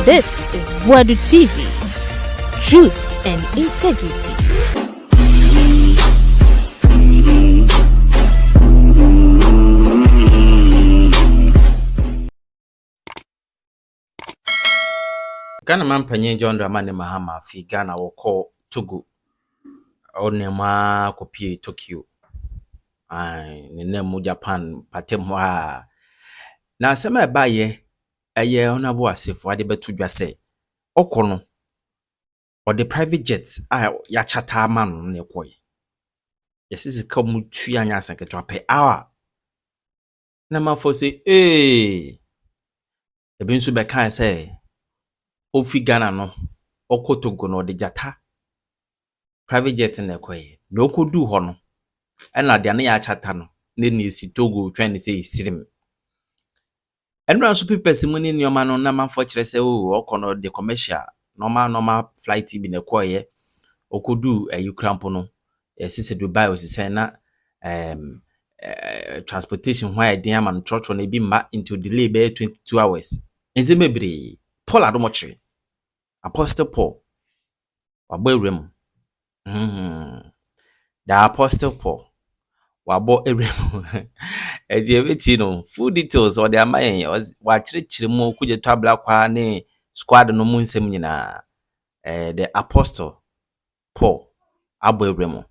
This is Boadu TV. Truth and integrity. Ghana man panyin John Dramani Mahama fi Ghana woko Togo onema kopie Tokyo ne nemu Japan patem ho a na asema ba ye eye onabo asefo ade betu dwase okono or the private jets ya chata man ne koye yesisi ka mutu anya asanketwa pe awa na mafo se ebi nso be kan say ofi Ghana no okotogo no de jata private jet na koye no kodu ho no ena de na ya chata no ne ni si Togo twen say sirim enra so people mu ni nyoma no na manfo kire say okono de commercial normal flight bi na koye okodu Ukraine no sise Dubai osise na transportation why dey am and trotro na bi ma into delay be 22 hours enzemebre Paul Adom Otchere Apostle Paul wabo ewrem the Apostle Paul wabo ewrem beti no full details or the amayen wa chire mu kuje tabla kwa ne squad no mu nsem nyina the Apostle Paul abo ewrem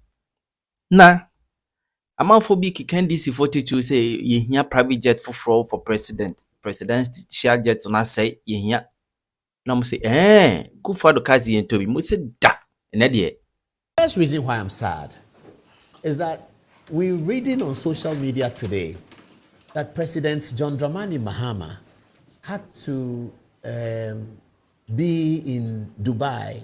na amanfo bi kikandisi 42 say yehia private jet for presidential jet na say yehia na mo say Kufado kazi yentobi mo say da ene de. The first reason why I'm sad is that we're reading on social media today that President John Dramani Mahama had to be in Dubai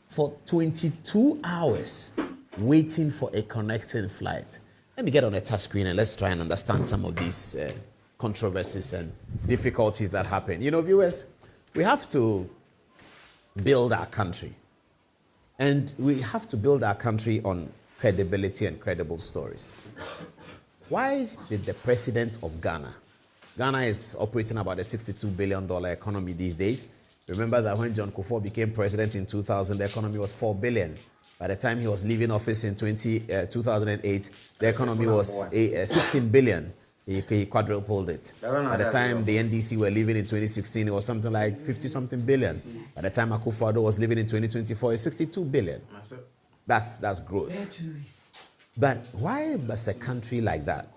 for 22 hours waiting for a connecting flight. Let me get on a touch screen and let's try and understand some of these controversies and difficulties that happen. You know, viewers, we have to build our country. And we have to build our country on credibility and credible stories. Why did the president of Ghana is operating about a $62 billion economy these days. Remember that when John Kufuor became president in 2000, the economy was $4 billion. By the time he was leaving office in 2008, the economy was $16 billion. He quadrupled it. By the time the NDC were leaving in 2016, it was something like 50-something billion. By the time Akufo-Addo was leaving in 2024, it's $62 billion. That's growth. But why must a country like that?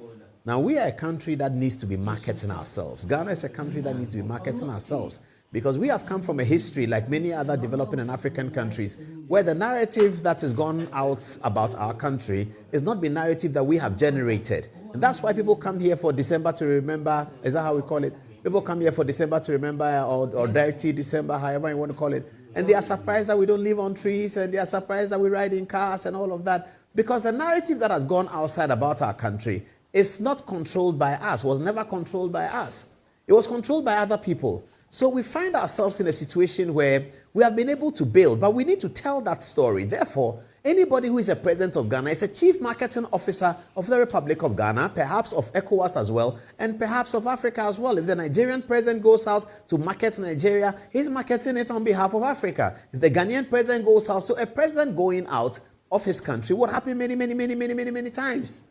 Now, we are a country that needs to be marketing ourselves. Ghana is a country that needs to be marketing ourselves because we have come from a history like many other developing and African countries where the narrative that has gone out about our country is not the narrative that we have generated. And that's why people come here for December to remember. Is that how we call it? People come here for December to remember or Dirty December, however you want to call it. And they are surprised that we don't live on trees and they are surprised that we ride in cars and all of that. Because the narrative that has gone outside about our country is not controlled by us, was never controlled by us. It was controlled by other people. So we find ourselves in a situation where we have been able to build, but we need to tell that story. Therefore, anybody who is a president of Ghana is a chief marketing officer of the Republic of Ghana, perhaps of ECOWAS as well, and perhaps of Africa as well. If the Nigerian president goes out to market Nigeria, he's marketing it on behalf of Africa. If the Ghanaian president goes out, so a president going out of his country would happen many times.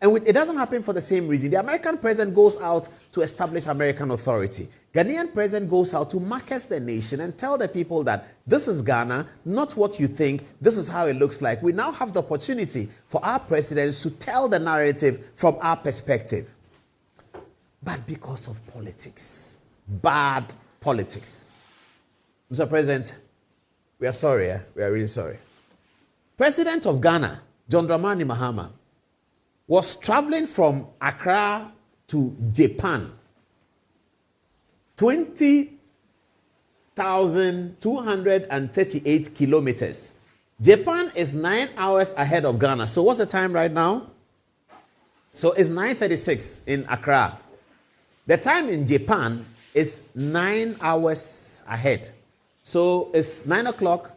And it doesn't happen for the same reason. The American president goes out to establish American authority. Ghanaian president goes out to market the nation and tell the people that this is Ghana, not what you think. This is how it looks like. We now have the opportunity for our presidents to tell the narrative from our perspective. But because of politics, bad politics. Mr. President, we are sorry. We are really sorry. President of Ghana, John Dramani Mahama, was traveling from Accra to Japan. 20,238 kilometers. Japan is 9 hours ahead of Ghana. So what's the time right now? So it's 9:36 in Accra. The time in Japan is 9 hours ahead. So it's 9 o'clock.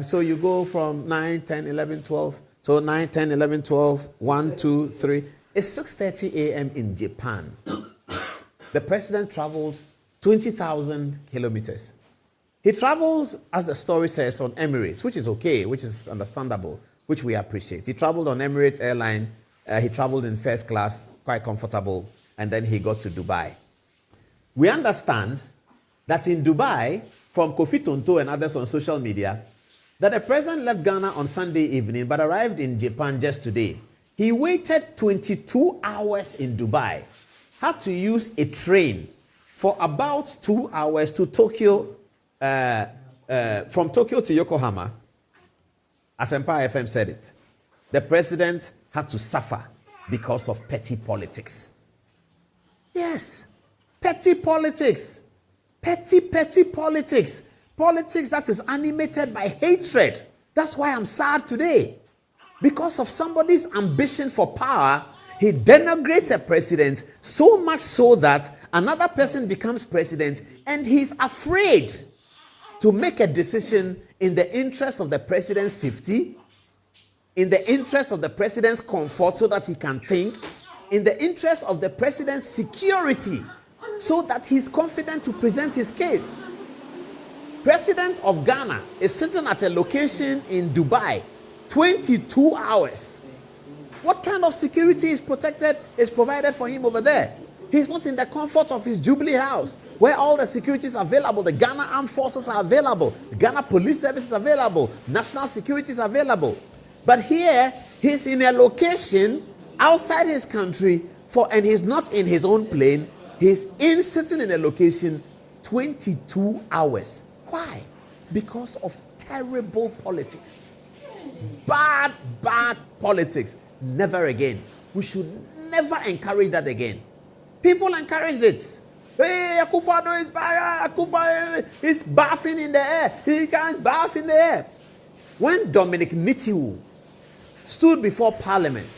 So you go from 9, 10, 11, 12. So 9, 10, 11, 12, 1, 2, 3. It's 6:30 a.m. in Japan. The president traveled 20,000 kilometers. He traveled, as the story says, on Emirates, which is okay, which is understandable, which we appreciate. He traveled on Emirates airline. He traveled in first class, quite comfortable, and then he got to Dubai. We understand that in Dubai, from Kofi Tonto and others on social media, that the president left Ghana on Sunday evening but arrived in Japan just today. He waited 22 hours in Dubai, had to use a train for about 2 hours to Tokyo, from Tokyo to Yokohama. As Empire FM said it, the president had to suffer because of petty politics. Yes, petty politics. Petty politics. Politics that is animated by hatred. That's why I'm sad today. Because of somebody's ambition for power, he denigrates a president so much so that another person becomes president and he's afraid to make a decision in the interest of the president's safety, in the interest of the president's comfort so that he can think, in the interest of the president's security so that he's confident to present his case. President of Ghana is sitting at a location in Dubai, 22 hours. What kind of security is provided for him over there? He's not in the comfort of his Jubilee house, where all the security is available. The Ghana Armed Forces are available. The Ghana Police Service is available. National security is available. But here, he's in a location outside his country, and he's not in his own plane. He's sitting in a location 22 hours. Why? Because of terrible politics. Bad politics. Never again. We should never encourage that again. People encouraged it. Hey, Akufo-Addo is back. Akufo is bathing in the air. He can't bath in the air. When Dominic Nitiwu stood before Parliament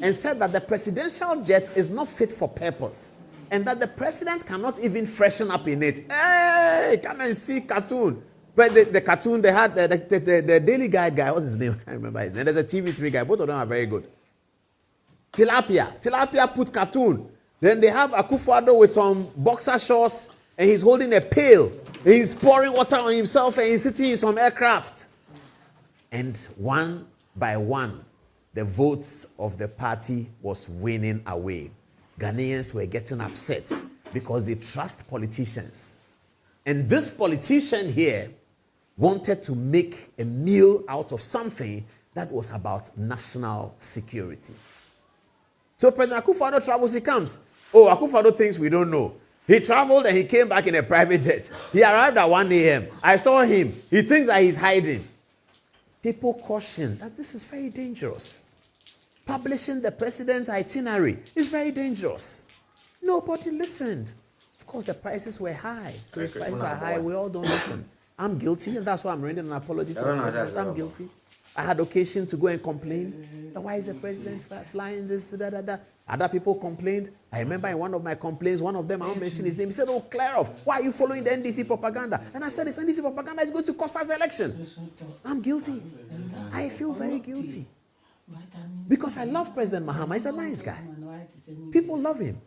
and said that the presidential jet is not fit for purpose and that the president cannot even freshen up in it. Hey, come and see cartoon. But the cartoon, they had the Daily Guide guy. What's his name? I can't remember his name. There's a TV3 guy. Both of them are very good. Tilapia put cartoon. Then they have Akufo-Addo with some boxer shorts and he's holding a pail. He's pouring water on himself and he's sitting in some aircraft. And one by one, the votes of the party was winning away. Ghanaians were getting upset because they trust politicians. And this politician here wanted to make a meal out of something that was about national security. So President Akufo-Addo travels, he comes. Oh, Akufo-Addo thinks we don't know. He traveled and he came back in a private jet. He arrived at 1 a.m. I saw him. He thinks that he's hiding. People caution that this is very dangerous. Publishing the president's itinerary is very dangerous. Nobody listened. Of course, the prices were high. So if prices are high, we all don't listen. I'm guilty, and that's why I'm rendering an apology to the president. I'm guilty. I had occasion to go and complain. Why is the president flying this, Other people complained. I remember in one of my complaints, one of them, I won't mention his name, he said, oh, clear off. Why are you following the NDC propaganda? And I said, this NDC propaganda is going to cost us the election. I'm guilty. I feel very guilty. Because I love President Mahama. He's a nice guy. People love him.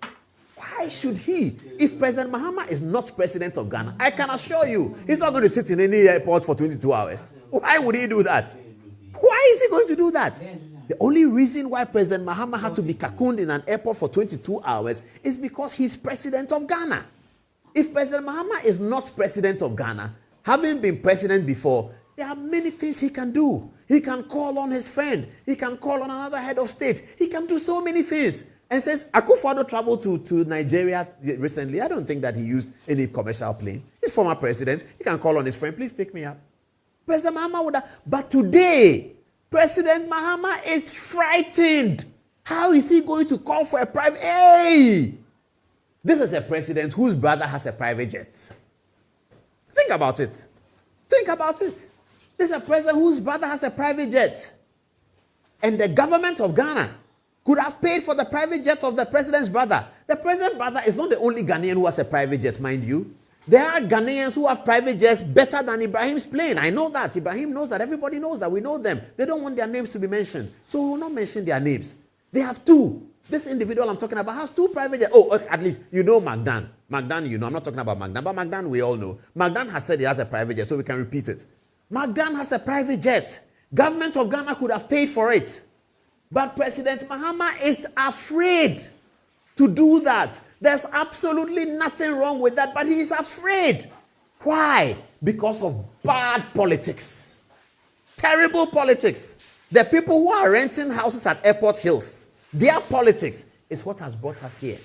Why should he? If President Mahama is not president of Ghana, I can assure you, he's not going to sit in any airport for 22 hours. Why would he do that? Why is he going to do that? The only reason why President Mahama had to be cocooned in an airport for 22 hours is because he's president of Ghana. If President Mahama is not president of Ghana, having been president before, there are many things he can do. He can call on his friend. He can call on another head of state. He can do so many things. And since Akufo-Addo traveled to Nigeria recently, I don't think that he used any commercial plane. He's former president. He can call on his friend, please pick me up. President Mahama would have. But today, President Mahama is frightened. How is he going to call for a private? Hey! This is a president whose brother has a private jet. Think about it. Think about it. This is a president whose brother has a private jet. And the government of Ghana could have paid for the private jet of the president's brother. The president's brother is not the only Ghanaian who has a private jet, mind you. There are Ghanaians who have private jets better than Ibrahim's plane. I know that. Ibrahim knows that. Everybody knows that. We know them. They don't want their names to be mentioned. So we will not mention their names. They have two This individual I'm talking about has 2 private jets. Oh, at least you know Magdan. Magdan, you know. I'm not talking about Magdan, but Magdan we all know. Magdan has said he has a private jet, so we can repeat it. Magdan has a private jet. Government of Ghana could have paid for it. But President Mahama is afraid to do that. There's absolutely nothing wrong with that, but he is afraid. Why? Because of bad politics. Terrible politics. The people who are renting houses at Airport Hills, their politics is what has brought us here.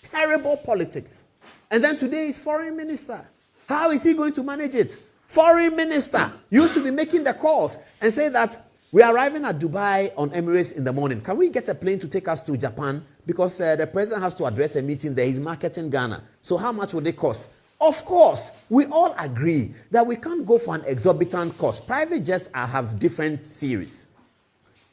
Terrible politics. And then today is foreign minister. How is he going to manage it? Foreign minister. You should be making the calls and say that we are arriving at Dubai on Emirates in the morning. Can we get a plane to take us to Japan? Because the president has to address a meeting there. He's marketing Ghana. So how much would it cost? Of course, we all agree that we can't go for an exorbitant cost. Private jets have different series.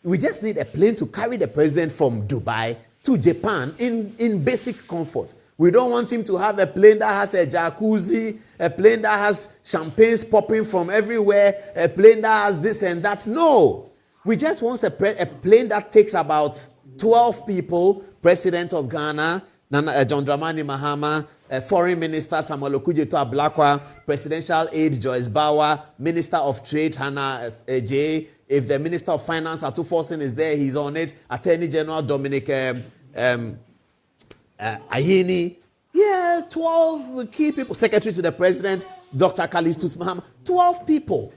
We just need a plane to carry the president from Dubai to Japan in basic comfort. We don't want him to have a plane that has a jacuzzi, a plane that has champagnes popping from everywhere, a plane that has this and that. No. We just want a plane that takes about 12 people, President of Ghana, John Dramani Mahama, Foreign Minister Samuel Okudzeto Ablakwa, Presidential Aide Joyce Bauer, Minister of Trade Hannah J. If the Minister of Finance Atuforsen is there, he's on it. Attorney General Dominic Ayini. Yeah, 12 key people. Secretary to the President, Dr. Kalistus Mahama. 12 people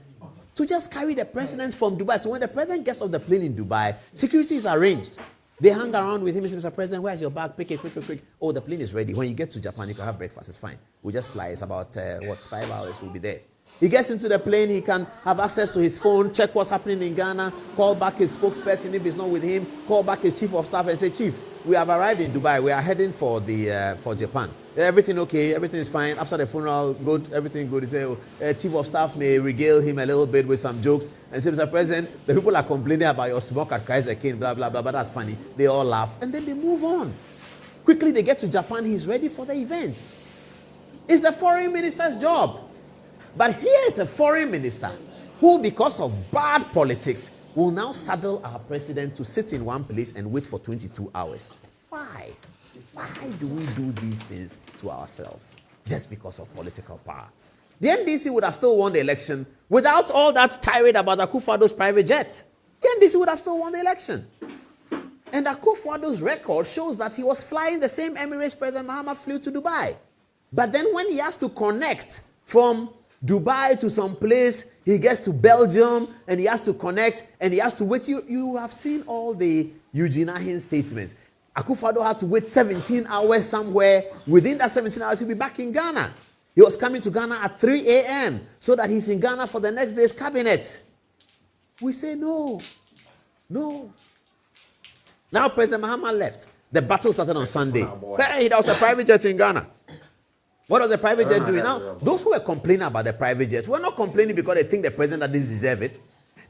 to just carry the president from Dubai. So when the president gets off the plane in Dubai, security is arranged. They hang around with him and say, Mr. President, where's your bag? Pick it, quick. Oh, the plane is ready. When you get to Japan, you can have breakfast. It's fine. We'll just fly. It's about, 5 hours. We'll be there. He gets into the plane. He can have access to his phone, check what's happening in Ghana, call back his spokesperson if he's not with him, call back his chief of staff and say, Chief, we have arrived in Dubai. We are heading for Japan. Everything okay? Everything is fine. After the funeral, good. Everything good. He say, chief of staff may regale him a little bit with some jokes and say, Mr. President, the people are complaining about your smoke at Christ the King, blah, blah, blah, but that's funny. They all laugh and then they move on. Quickly, they get to Japan. He's ready for the event. It's the foreign minister's job. But here is a foreign minister who, because of bad politics, will now saddle our president to sit in one place and wait for 22 hours. Why? Why do we do these things to ourselves? Just because of political power. The NDC would have still won the election without all that tirade about Akufo-Addo's private jet. The NDC would have still won the election. And Akufo-Addo's record shows that he was flying the same Emirates President Mahama flew to Dubai. But then when he has to connect from Dubai to some place, he gets to Belgium and he has to connect and he has to wait. You have seen all the Eugene Ahin statements. Akufo-Addo had to wait 17 hours somewhere. Within that 17 hours, he'll be back in Ghana. He was coming to Ghana at 3 a.m. so that he's in Ghana for the next day's cabinet. We say no. No. Now President Mahama left. The battle started on Sunday. Hey, there was a private jet in Ghana. What was the private jet doing? Now, those who were complaining about the private jets were not complaining because they think the president doesn't deserve it.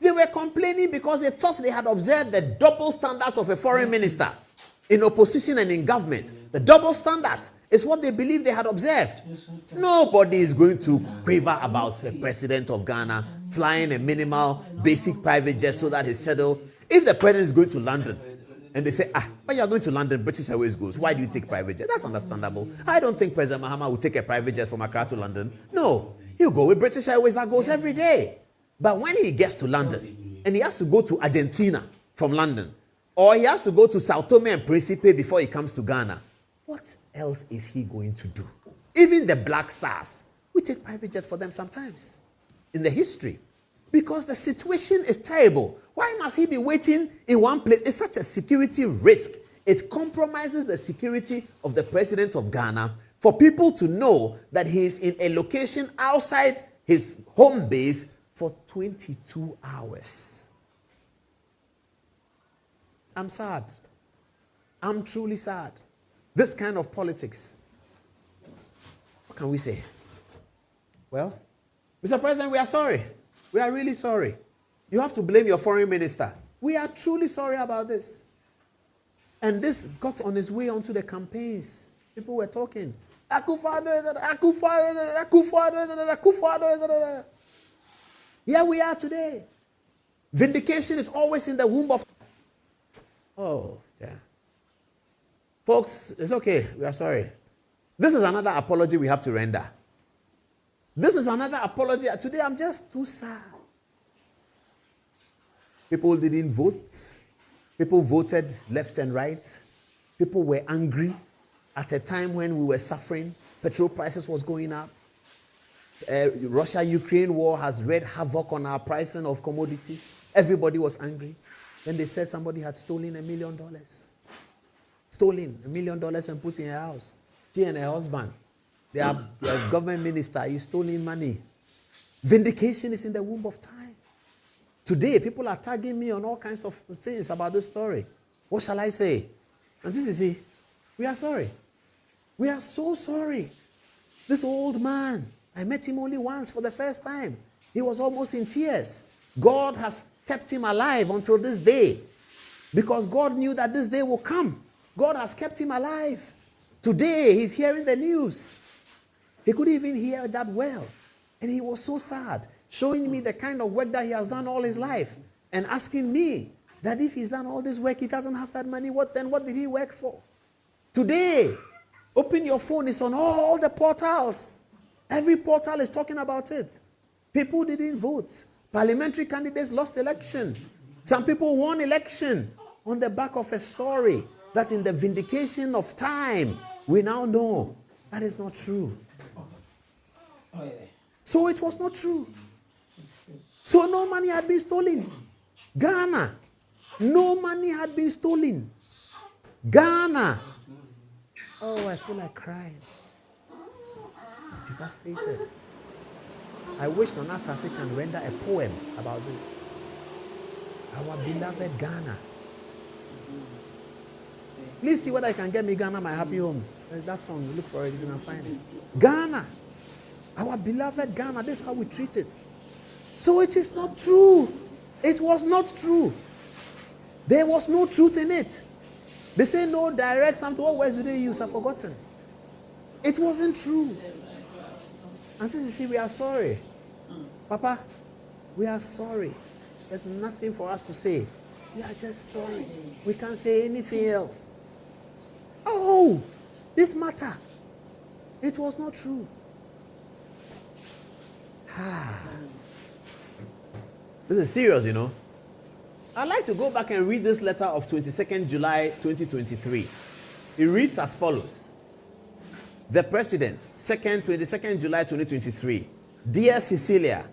They were complaining because they thought they had observed the double standards of a foreign minister in opposition and in government. The double standards is what they believe they had observed. Nobody is going to quaver about the president of Ghana flying a minimal, basic private jet so that his schedule. If the president is going to London, and they say, but you are going to London, British Airways goes. Why do you take private jet? That's understandable. I don't think President Mahama will take a private jet from Accra to London. No, he'll go with British Airways that goes every day. But when he gets to London, and he has to go to Argentina from London, or he has to go to Sao Tome and Principe before he comes to Ghana, what else is he going to do? Even the Black Stars, we take private jet for them sometimes in the history. Because the situation is terrible. Why must he be waiting in one place? It's such a security risk. It compromises the security of the president of Ghana for people to know that he is in a location outside his home base for 22 hours. I'm sad. I'm truly sad. This kind of politics. What can we say? Well, Mr. President, we are sorry. We are really sorry. You have to blame your foreign minister. We are truly sorry about this. And this got on its way onto the campaigns. People were talking. Akufo-Addo. Here we are today. Vindication is always in the womb of... Oh, yeah. Folks, it's okay. We are sorry. This is another apology we have to render. This is another apology. Today, I'm just too sad. People didn't vote. People voted left and right. People were angry at a time when we were suffering. Petrol prices was going up. Russia-Ukraine war has wreaked havoc on our pricing of commodities. Everybody was angry. Then they said somebody had stolen $1 million. Stolen $1 million and put in her house. She and her husband. They are a government minister. He's stolen money. Vindication is in the womb of time. Today, people are tagging me on all kinds of things about this story. What shall I say? And this is it. We are sorry. We are so sorry. This old man, I met him only once for the first time. He was almost in tears. God has kept him alive until this day. Because God knew that this day will come. God has kept him alive. Today, he's hearing the news. He couldn't even hear that well. And he was so sad, showing me the kind of work that he has done all his life. And asking me that if he's done all this work, he doesn't have that money, what did he work for? Today, open your phone, it's on all the portals. Every portal is talking about it. People didn't vote. Parliamentary candidates lost election. Some people won election on the back of a story that in the vindication of time, we now know that is not true. So it was not true. So no money had been stolen. Ghana, no money had been stolen. Ghana. Oh, I feel like crying. I'm devastated. I wish Nana Sase can render a poem about this. Our beloved Ghana. Please see whether I can get me Ghana, my happy home. That song, look for it, you can find it. Ghana. Our beloved Ghana, this is how we treat it. So it is not true. It was not true. There was no truth in it. They say no direct something. What words do they use? I've forgotten. It wasn't true. Auntie Sisi, we are sorry. Papa, we are sorry. There's nothing for us to say. We are just sorry. We can't say anything else. Oh, this matter. It was not true. This is serious, you know. I'd like to go back and read this letter of 22nd July 2023. It reads as follows. The President, 22nd July 2023. Dear Cecilia,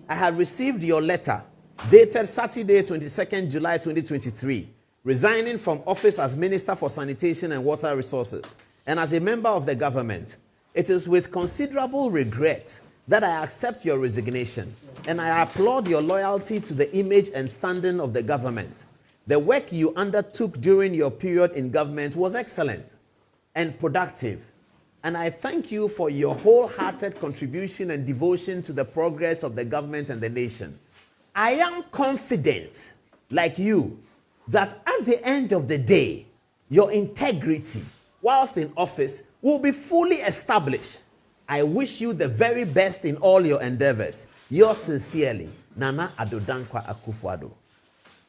I have received your letter dated Saturday 22nd July 2023, resigning from office as Minister for Sanitation and Water Resources and as a member of the government. It is with considerable regret that I accept your resignation, and I applaud your loyalty to the image and standing of the government. The work you undertook during your period in government was excellent and productive, and I thank you for your wholehearted contribution and devotion to the progress of the government and the nation. I am confident, like you, that at the end of the day, your integrity, whilst in office, will be fully established. I wish you the very best in all your endeavors. Yours sincerely, Nana Addo Dankwa Akufo-Addo.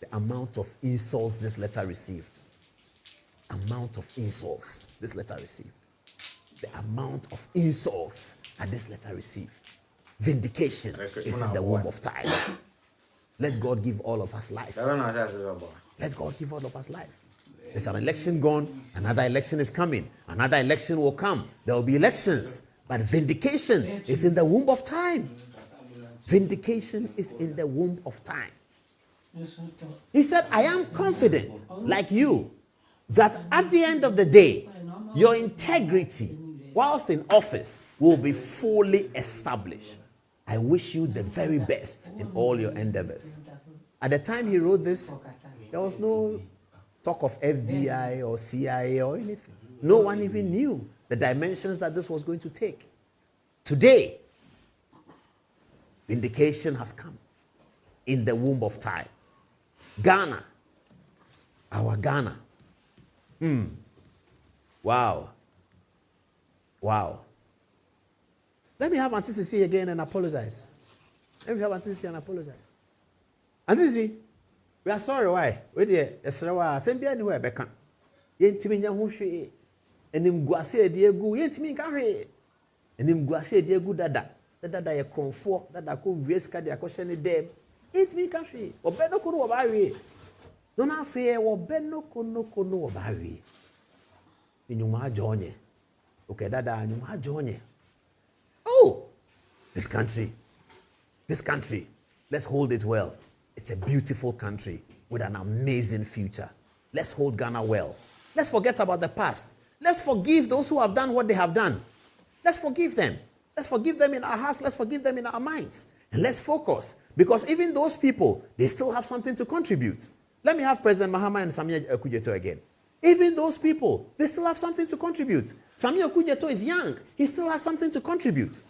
The amount of insults this letter received. Amount of insults this letter received. The amount of insults that this letter received. Vindication is in the womb of time. Let God give all of us life. Let God give all of us life. There's an election gone, another election is coming, another election will come. There will be elections. But vindication is in the womb of time. Vindication is in the womb of time. He said, I am confident, like you, that at the end of the day, your integrity, whilst in office, will be fully established. I wish you the very best in all your endeavors. At the time he wrote this, there was no talk of FBI or CIA or anything. No one even knew the dimensions that this was going to take. Today, vindication has come in the womb of time. Ghana, our Ghana. Wow. Wow. Let me have Auntie Sisi again and apologize. Let me have Auntie Sisi and apologize. Auntie Sisi, we are sorry, why? We did. Same be anywhere, Becca. Yentimi nya ho hwe. Enim guase ade egu, yentimi nka hwe. Enim guase ade egu dada. Dada ye kronfo, dada ko wieska de akɔhye ne dem. Yentimi nka hwe. Obeno ko no wo ba hwe. No na fe wo beno ko no wo ba hwe. Enyuma ajonye. Okay, dada enyuma ajonye. Oh, this country, let's hold it well. It's a beautiful country with an amazing future. Let's hold Ghana well. Let's forget about the past. Let's forgive those who have done what they have done. Let's forgive them. Let's forgive them in our hearts. Let's forgive them in our minds. And let's focus. Because even those people, they still have something to contribute. Let me have President Mahama and Samia Okudzeto again. Even those people, they still have something to contribute. Samia Okudzeto is young. He still has something to contribute.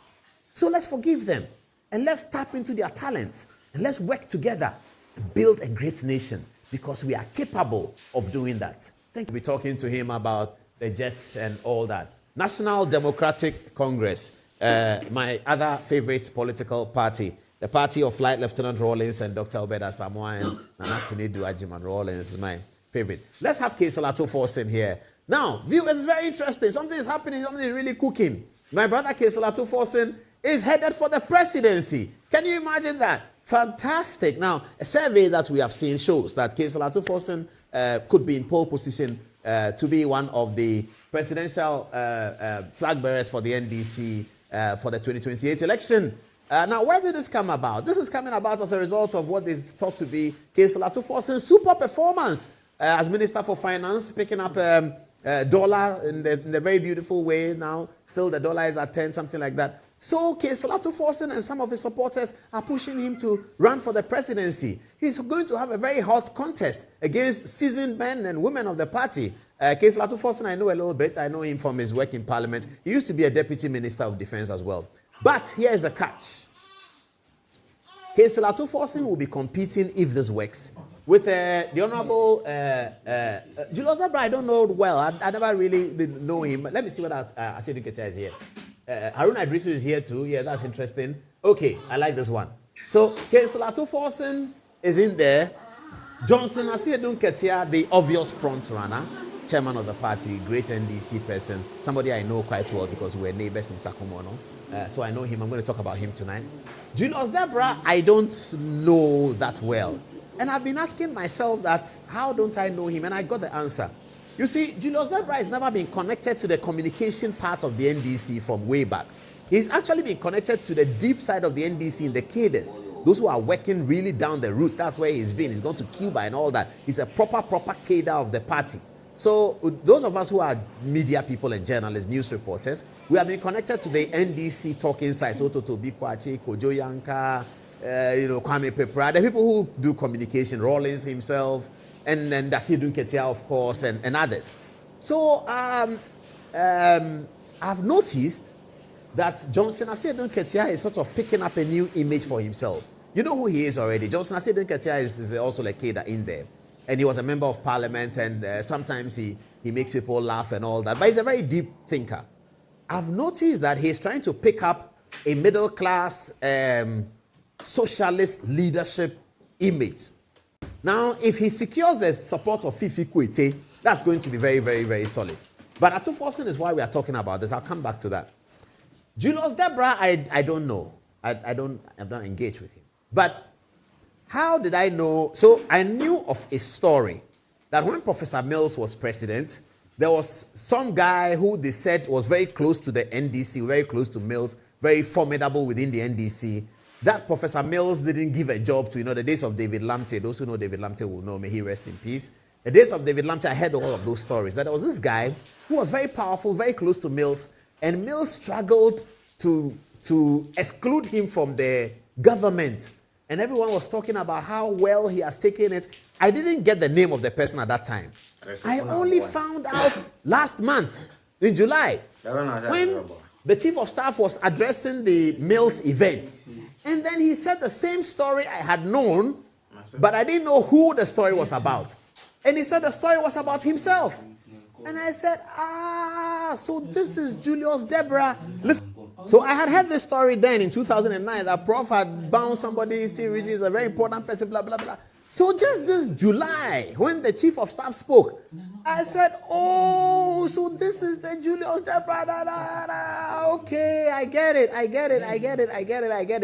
So let's forgive them. And let's tap into their talents. And let's work together and build a great nation. Because we are capable of doing that. Thank you. We're talking to him about the jets and all that. National Democratic Congress, my other favorite political party, the party of Flight Lieutenant Rawlings and Dr. Obeda Samoa and Nana Kenedu Ajiman Rawlings is my favorite. Let's have Keselato Force in here. Now, viewers, it's very interesting. Something is happening. Something is really cooking. My brother Keselato Force is headed for the presidency. Can you imagine that? Fantastic. Now, a survey that we have seen shows that Keselato Force could be in pole position to be one of the presidential flag bearers for the NDC for the 2028 election. Now, where did this come about? This is coming about as a result of what is thought to be Keselato Force's super performance as Minister for Finance, picking up dollar in the very beautiful way now. Still, the dollar is at 10, something like that. So, Keselato Force and some of his supporters are pushing him to run for the presidency. He's going to have a very hot contest against seasoned men and women of the party. Keselato Force, I know a little bit. I know him from his work in Parliament. He used to be a Deputy Minister of Defense as well. But here's the catch. Keselato Force will be competing, if this works, with the Honorable Julius Debra. I don't know well. I never really did know him. Let me see what Asedu Ketia is here. Harun Idrisu is here too. Yeah, that's interesting. Okay, I like this one. So, Keselato Force is in there. Johnson Asedu Ketia, the obvious front runner, chairman of the party, great NDC person, somebody I know quite well because we're neighbors in Sakumono. So I know him. I'm going to talk about him tonight. Julius Debra, I don't know that well. And I've been asking myself that, how don't I know him? And I got the answer. You see, Julius Debra has never been connected to the communication part of the NDC from way back. He's actually been connected to the deep side of the NDC in the cadres. Those who are working really down the roots, that's where he's been. He's gone to Cuba and all that. He's a proper cadre of the party. So those of us who are media people and journalists, news reporters, we have been connected to the NDC talking side. So Totobi Kwache, Kojo Yanka, Kwame Pepra, the people who do communication, Rawlings himself, and then Asedu Ketia, of course, and others. So I've noticed that Johnson Asedu Ketia is sort of picking up a new image for himself. You know who he is already. Johnson Asedu Ketia is also like Keda in there. And he was a member of parliament, and sometimes he makes people laugh and all that. But he's a very deep thinker. I've noticed that he's trying to pick up a middle-class socialist leadership image. Now, if he secures the support of Fifi Kwete, that's going to be very, very, very solid. But Atu Forson is why we are talking about this. I'll come back to that. Julius Debra, I don't know. I'm not engaged with him. But how did I know? So I knew of a story that when Professor Mills was president, there was some guy who they said was very close to the NDC, very close to Mills, very formidable within the NDC. That Professor Mills didn't give a job to, the days of David Lamte. Those who know David Lamte will know, may he rest in peace. The days of David Lamte, I heard all of those stories. That there was this guy who was very powerful, very close to Mills, and Mills struggled to exclude him from the government. And everyone was talking about how well he has taken it. I didn't get the name of the person at that time. I only found out last month, in July, when the chief of staff was addressing the Mills event. And then he said the same story I had known, but I didn't know who the story was about. And he said the story was about himself. And I said, so this is Julius Debra. Listen. So I had heard this story then in 2009 that Prof had bound somebody, Steve Ridges, a very important person, blah, blah, blah. So just this July, when the chief of staff spoke, I said, oh, so this is the Julius Debra. Okay, I get it.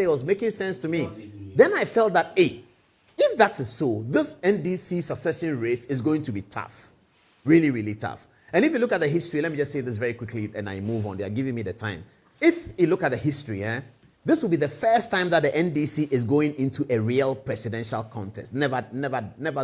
It was making sense to me. Then I felt that, hey, if that is so, this NDC succession race is going to be tough. Really, really tough. And if you look at the history, let me just say this very quickly and I move on. They are giving me the time. If you look at the history, this will be the first time that the NDC is going into a real presidential contest. Never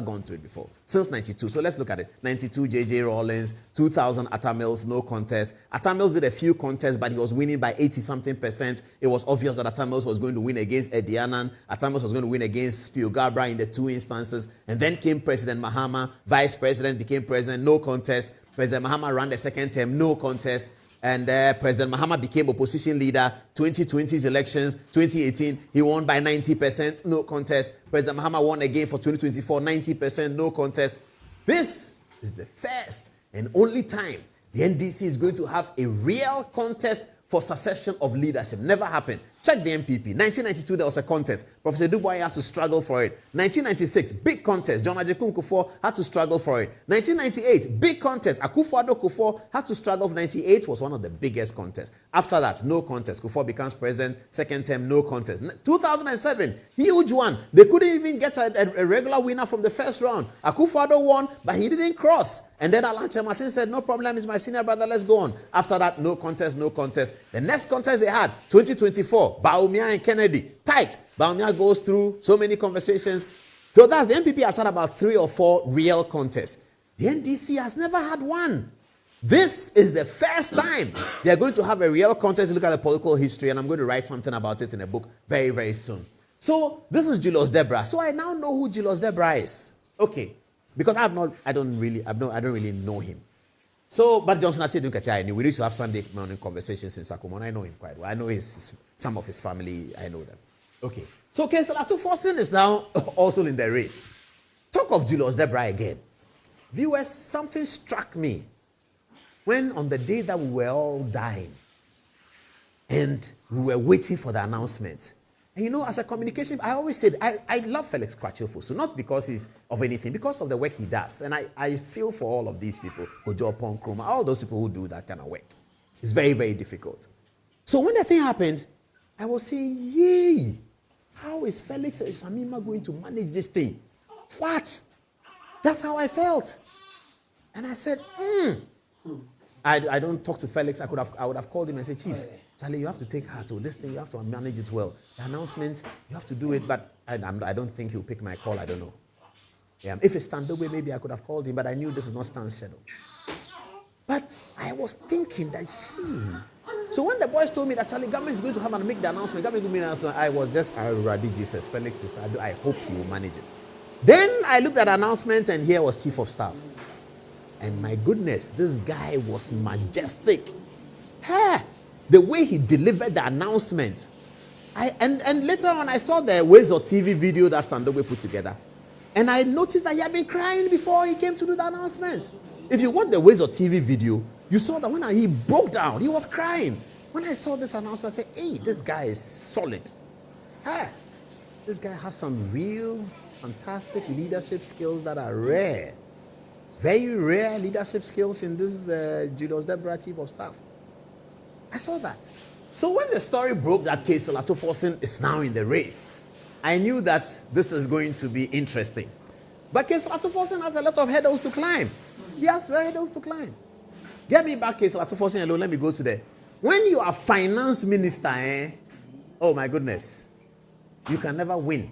gone to it before. Since 92. So let's look at it. 92, J.J. Rawlings. 2000, Atta Mills, no contest. Atta Mills did a few contests, but he was winning by 80-something%. It was obvious that Atta Mills was going to win against Eddie Annan. Atta Mills was going to win against Spio Gabra in the two instances. And then came President Mahama. Vice President became president, no contest. President Mahama ran the second term, no contest. And President Mahama became opposition leader. 2020's elections, 2018, he won by 90%, no contest. President Mahama won again for 2024, 90%, no contest. This is the first and only time the NDC is going to have a real contest for succession of leadership. Never happened. Check the MPP. 1992, there was a contest. Professor Dubois has to struggle for it. 1996, big contest. John Ajekun Kufuor had to struggle for it. 1998, big contest. Akufo-Addo Kufuor had to struggle. 98 was one of the biggest contests. After that, no contest. Kufuor becomes president. Second term, no contest. 2007, huge one. They couldn't even get a regular winner from the first round. Akufo-Addo won, but he didn't cross. And then Alanche Martin said, no problem, he's my senior brother, let's go on. After that, no contest, no contest. The next contest they had, 2024, Bawumia and Kennedy, tight. Bawumia goes through so many conversations. So that's the MPP has had about 3 or 4 real contests. The NDC has never had one. This is the first time they are going to have a real contest. Look at the political history, and I'm going to write something about it in a book very, very soon. So this is Julius Debra. So I now know who Julius Debra is. Okay. Because I don't really know him. So, but Johnson, I said, I knew. We used to have Sunday morning conversations in Sakumon. I know him quite well. I know some of his family. I know them. Okay. So, Kenselatu Forsen is now also in the race. Talk of Julius Debra again. Viewers, something struck me when on the day that we were all dying and we were waiting for the announcement. And you know, as a communication, I always said, I love Felix Kwatiofosu, not because he's of anything, because of the work he does. And I feel for all of these people, Kojo Ponkroma, all those people who do that kind of work. It's very, very difficult. So when the thing happened, I was saying, yay, how is Felix and Shamima going to manage this thing? What? That's how I felt. And I said, I don't talk to Felix. I would have called him and said, Chief, Charlie, you have to take her to this thing. You have to manage it well. The announcement, you have to do it. But I don't think he'll pick my call. I don't know. Yeah, if it's Stan Dogbe, maybe I could have called him. But I knew this is not Stan's schedule. But I was thinking that So when the boys told me that Charlie, government is going to have and make the announcement, I was just, I already Jesus. Felix is, I hope he will manage it. Then I looked at the announcment and here was Chief of Staff. And my goodness, this guy was majestic. Hey, the way he delivered the announcement. And later on, I saw the Ways of TV video that Standowe put together. And I noticed that he had been crying before he came to do the announcement. If you watch the Ways of TV video, you saw that when he broke down, he was crying. When I saw this announcement, I said, hey, this guy is solid. Hey, this guy has some real fantastic leadership skills that are rare. Very rare leadership skills in this Julius Debra Chief of Staff. I saw that. So when the story broke that Kenselatu Forsen is now in the race, I knew that this is going to be interesting. But Kenselatu Forsen has a lot of hurdles to climb. He has hurdles to climb. Get me back Kenselatu Forsen alone. Let me go to there. When you are finance minister, oh my goodness, you can never win.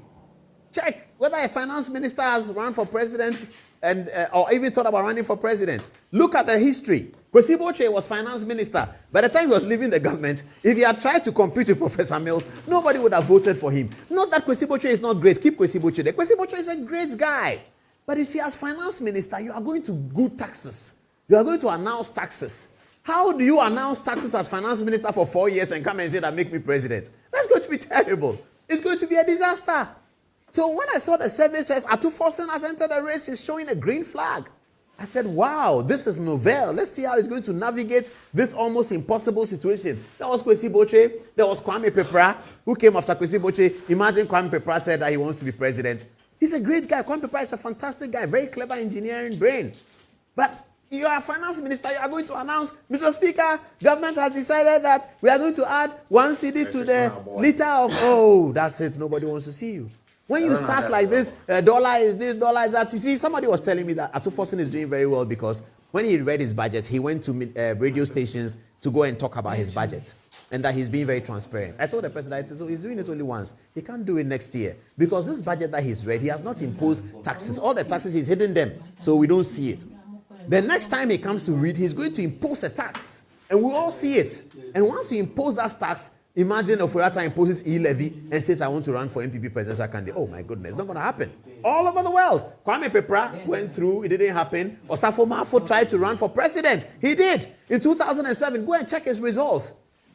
Check whether a finance minister has run for president and or even thought about running for president. Look at the history. Kwesi Boche was finance minister. By the time he was leaving the government, if he had tried to compete with Professor Mills, nobody would have voted for him. Not that Kwesi Boche is not great. Keep Kwesi Boche there. Kwesi Boche is a great guy. But you see, as finance minister, you are going to do taxes. You are going to announce taxes. How do you announce taxes as finance minister for 4 years and come and say that make me president? That's going to be terrible. It's going to be a disaster. So when I saw the survey says Atu Forsen has entered the race, he's showing a green flag. I said, wow, this is novel. Let's see how he's going to navigate this almost impossible situation. That was Kwesi Boche. There was Kwame Pepra, who came after Kwesi Boche. Imagine Kwame Pepra said that he wants to be president. He's a great guy. Kwame Pepra is a fantastic guy, very clever engineering brain. But You are a finance minister. You are going to announce, Mr. Speaker, government has decided that we are going to add 1 cedi to the liter of, oh, that's it. Nobody wants to see you. When you start like this, dollar is this, dollar is that. You see, somebody was telling me that Atufosin is doing very well because when he read his budget, he went to radio stations to go and talk about his budget. And that he's being very transparent. I told the president, so he's doing it only once. He can't do it next year. Because this budget that he's read, he has not imposed taxes. All the taxes, he's hidden them. So we don't see it. The next time he comes to read, he's going to impose a tax. And we all see it. And once you impose that tax, imagine Ofurata imposes e-levy and says, I want to run for MPP presidential candidate. Oh my goodness, it's not going to happen. All over the world. Kwame Pepra went through, it didn't happen. Osafo Mafo tried to run for president. He did. In 2007, go and check his results.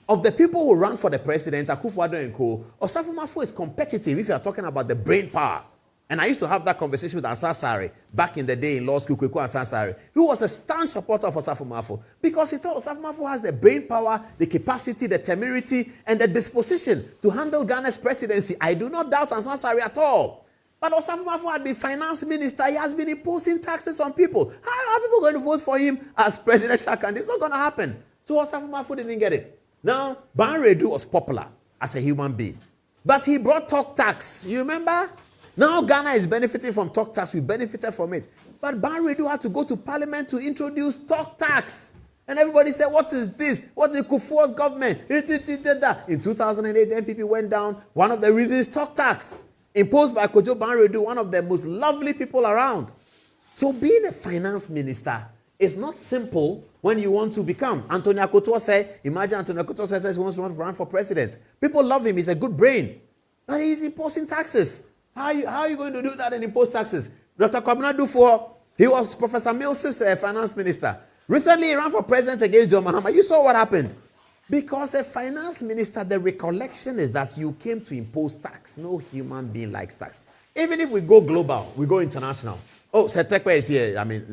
Of the people who ran for the president, Akufo-Addo and co, Osafo Mafo is competitive if you are talking about the brain power. And I used to have that conversation with Ansasari back in the day in law school, Kweku Ansasari, who was a staunch supporter of Osafo Mafo because he thought Osafo Mafo has the brain power, the capacity, the temerity, and the disposition to handle Ghana's presidency. I do not doubt Ansasari at all. But Osafo Mafo had been finance minister. He has been imposing taxes on people. How are people going to vote for him as presidential candidate? It's not going to happen. So Osafo Mafo didn't get it. Now, Boadu was popular as a human being. But he brought talk tax. You remember? Now Ghana is benefiting from talk tax. We benefited from it. But Boadu had to go to parliament to introduce talk tax. And everybody said, what is this? What is Kufuor's government? In 2008, the NPP went down. One of the reasons, talk tax. Imposed by Kojo Boadu, one of the most lovely people around. So being a finance minister is not simple when you want to become. Antonio Akoto said, imagine Antonio Akoto says he wants to run for president. People love him. He's a good brain. But he's imposing taxes. How are you going to do that and impose taxes? Dr. Kwabena Dufour, he was Professor Mills's finance minister. Recently, he ran for president against John Mahama. You saw what happened. Because a finance minister, the recollection is that you came to impose tax. No human being likes tax. Even if we go global, we go international. Oh, Setekwe is here. I mean,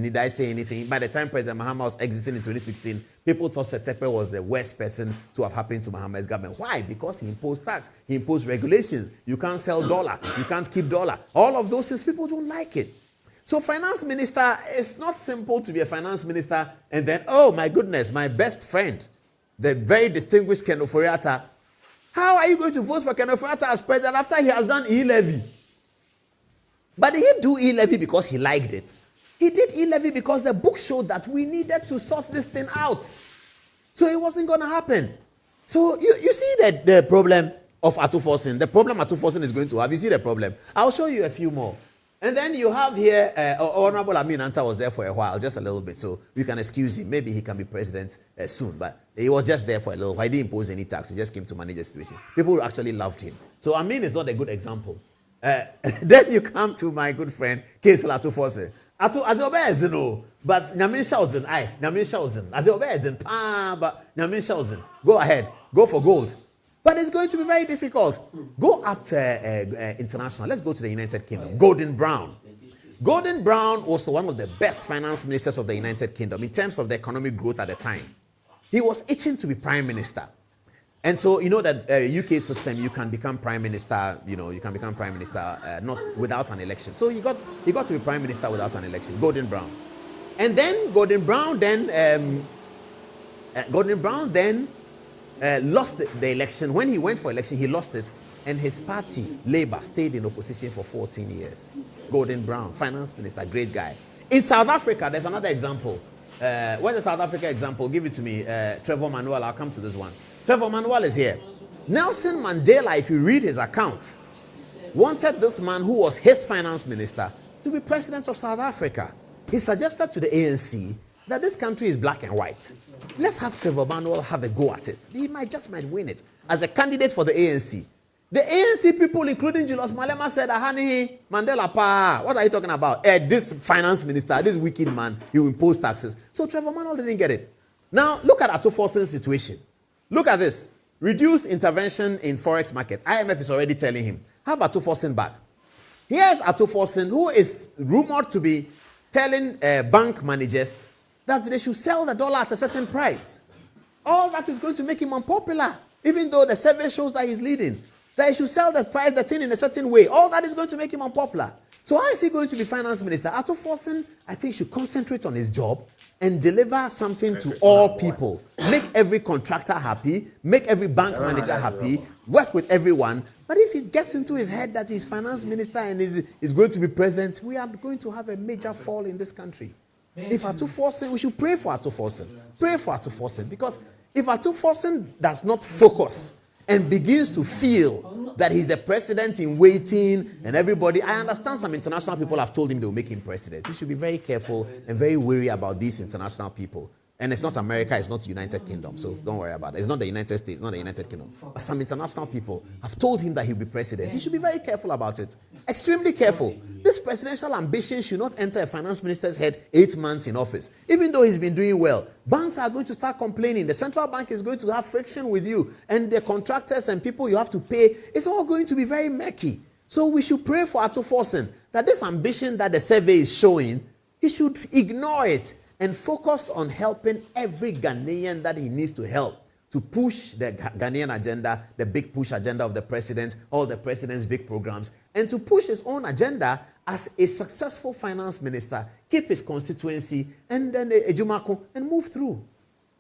need I say anything? By the time President Mahama was exiting in 2016, people thought Setekwe was the worst person to have happened to Mahama's government. Why? Because he imposed tax. He imposed regulations. You can't sell dollar. You can't keep dollar. All of those things, people don't like it. So finance minister, it's not simple to be a finance minister and then, oh my goodness, my best friend, the very distinguished Ken Ofori-Atta. How are you going to vote for Ken Ofori-Atta as president after he has done e-levy? But did he do e-levy because he liked it? He did e-levy because the book showed that we needed to sort this thing out. So it wasn't going to happen. So you see the problem of Atufosin. The problem Atufosin is going to have. You see the problem. I'll show you a few more. And then you have here, Honorable Amin Anta was there for a while, just a little bit. So you can excuse him. Maybe he can be president soon. But he was just there for a little while. He didn't impose any tax. He just came to manage the situation. People actually loved him. So Amin is not a good example. Then you come to my good friend, Kesla Atufosin. But Nyamin Shauzen, Nyamin Shauzen. But Nyamin Shauzen. Go ahead. Go for gold. But it's going to be very difficult. Go up to international. Let's go to the United Kingdom. Gordon Brown. Gordon Brown was one of the best finance ministers of the United Kingdom in terms of the economic growth at the time. He was itching to be prime minister. And so, you know that UK system, you can become prime minister, not without an election. So he got to be prime minister without an election, Gordon Brown. And then Gordon Brown lost the election. When he went for election, he lost it. And his party, Labour, stayed in opposition for 14 years. Gordon Brown, finance minister, great guy. In South Africa, there's another example. Where's the South Africa example? Give it to me. Trevor Manuel, I'll come to this one. Trevor Manuel is here. Nelson Mandela, if you read his account, wanted this man who was his finance minister to be president of South Africa. He suggested to the ANC that this country is black and white. Let's have Trevor Manuel have a go at it. He might win it as a candidate for the ANC. The ANC people, including Julius Malema, said, Ahani, Mandela, pa, what are you talking about? This finance minister, this wicked man, he will impose taxes. So Trevor Manuel didn't get it. Now, look at Atufosin's situation. Look at this. Reduce intervention in forex markets. IMF is already telling him. How about Atufosin back? Here's Atufosin, who is rumored to be telling bank managers that they should sell the dollar at a certain price. All that is going to make him unpopular, even though the survey shows that he's leading. that he should sell the thing in a certain way. All that is going to make him unpopular. So how is he going to be finance minister? Ato Forson, I think, should concentrate on his job and deliver something to all people. Make every contractor happy, make every bank manager happy, work with everyone. But if it gets into his head that he's finance minister and is going to be president, we are going to have a major fall in this country. If Ato Forson, we should pray for Ato Forson. Pray for Ato Forson, because if Ato Forson does not focus and begins to feel that he's the president in waiting and everybody, I understand some international people have told him they'll make him president. He should be very careful and very wary about these international people. And it's not America, it's not United Kingdom, so don't worry about it. It's not the United States, it's not the United Kingdom. But some international people have told him that he'll be president. He should be very careful about it. Extremely careful. This presidential ambition should not enter a finance minister's head 8 months in office. Even though he's been doing well, banks are going to start complaining. The central bank is going to have friction with you. And the contractors and people you have to pay, it's all going to be very murky. So we should pray for Ato Forson that this ambition that the survey is showing, he should ignore it and focus on helping every Ghanaian that he needs to help to push the Ghanaian agenda, the big push agenda of the president, all the president's big programs, and to push his own agenda as a successful finance minister, keep his constituency, and then Ejumako, and move through.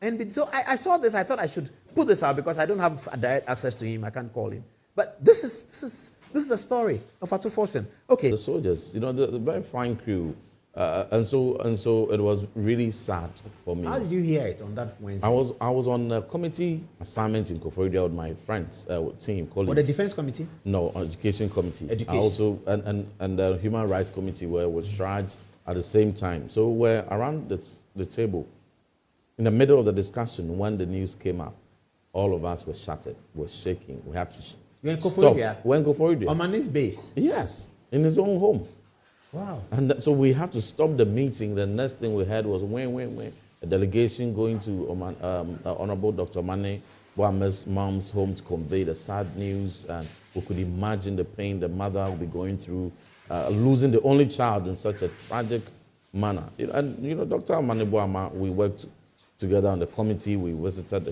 And so I saw this, I thought I should put this out because I don't have a direct access to him, I can't call him. But this is the story of Ato Forson. Okay. The soldiers, the very fine crew. And so it was really sad for me. How did you hear it on that Wednesday? I was on a committee assignment in Koforidua with my friends, team, colleagues. Or the defense committee? No, education committee. Education. I also and the human rights committee were charged at the same time. So we're around the table. In the middle of the discussion, when the news came up, all of us were shattered, were shaking. We had to stop. You're in Koforidua? We're in Koforidua. On Mane's base? Yes, in his own home. Wow. And so we had to stop the meeting. The next thing we had was when a delegation going to Honorable Dr. Mane Boame's mom's home to convey the sad news. And we could imagine the pain the mother would be going through, losing the only child in such a tragic manner. And Dr. Mane Boama, we worked together on the committee. We visited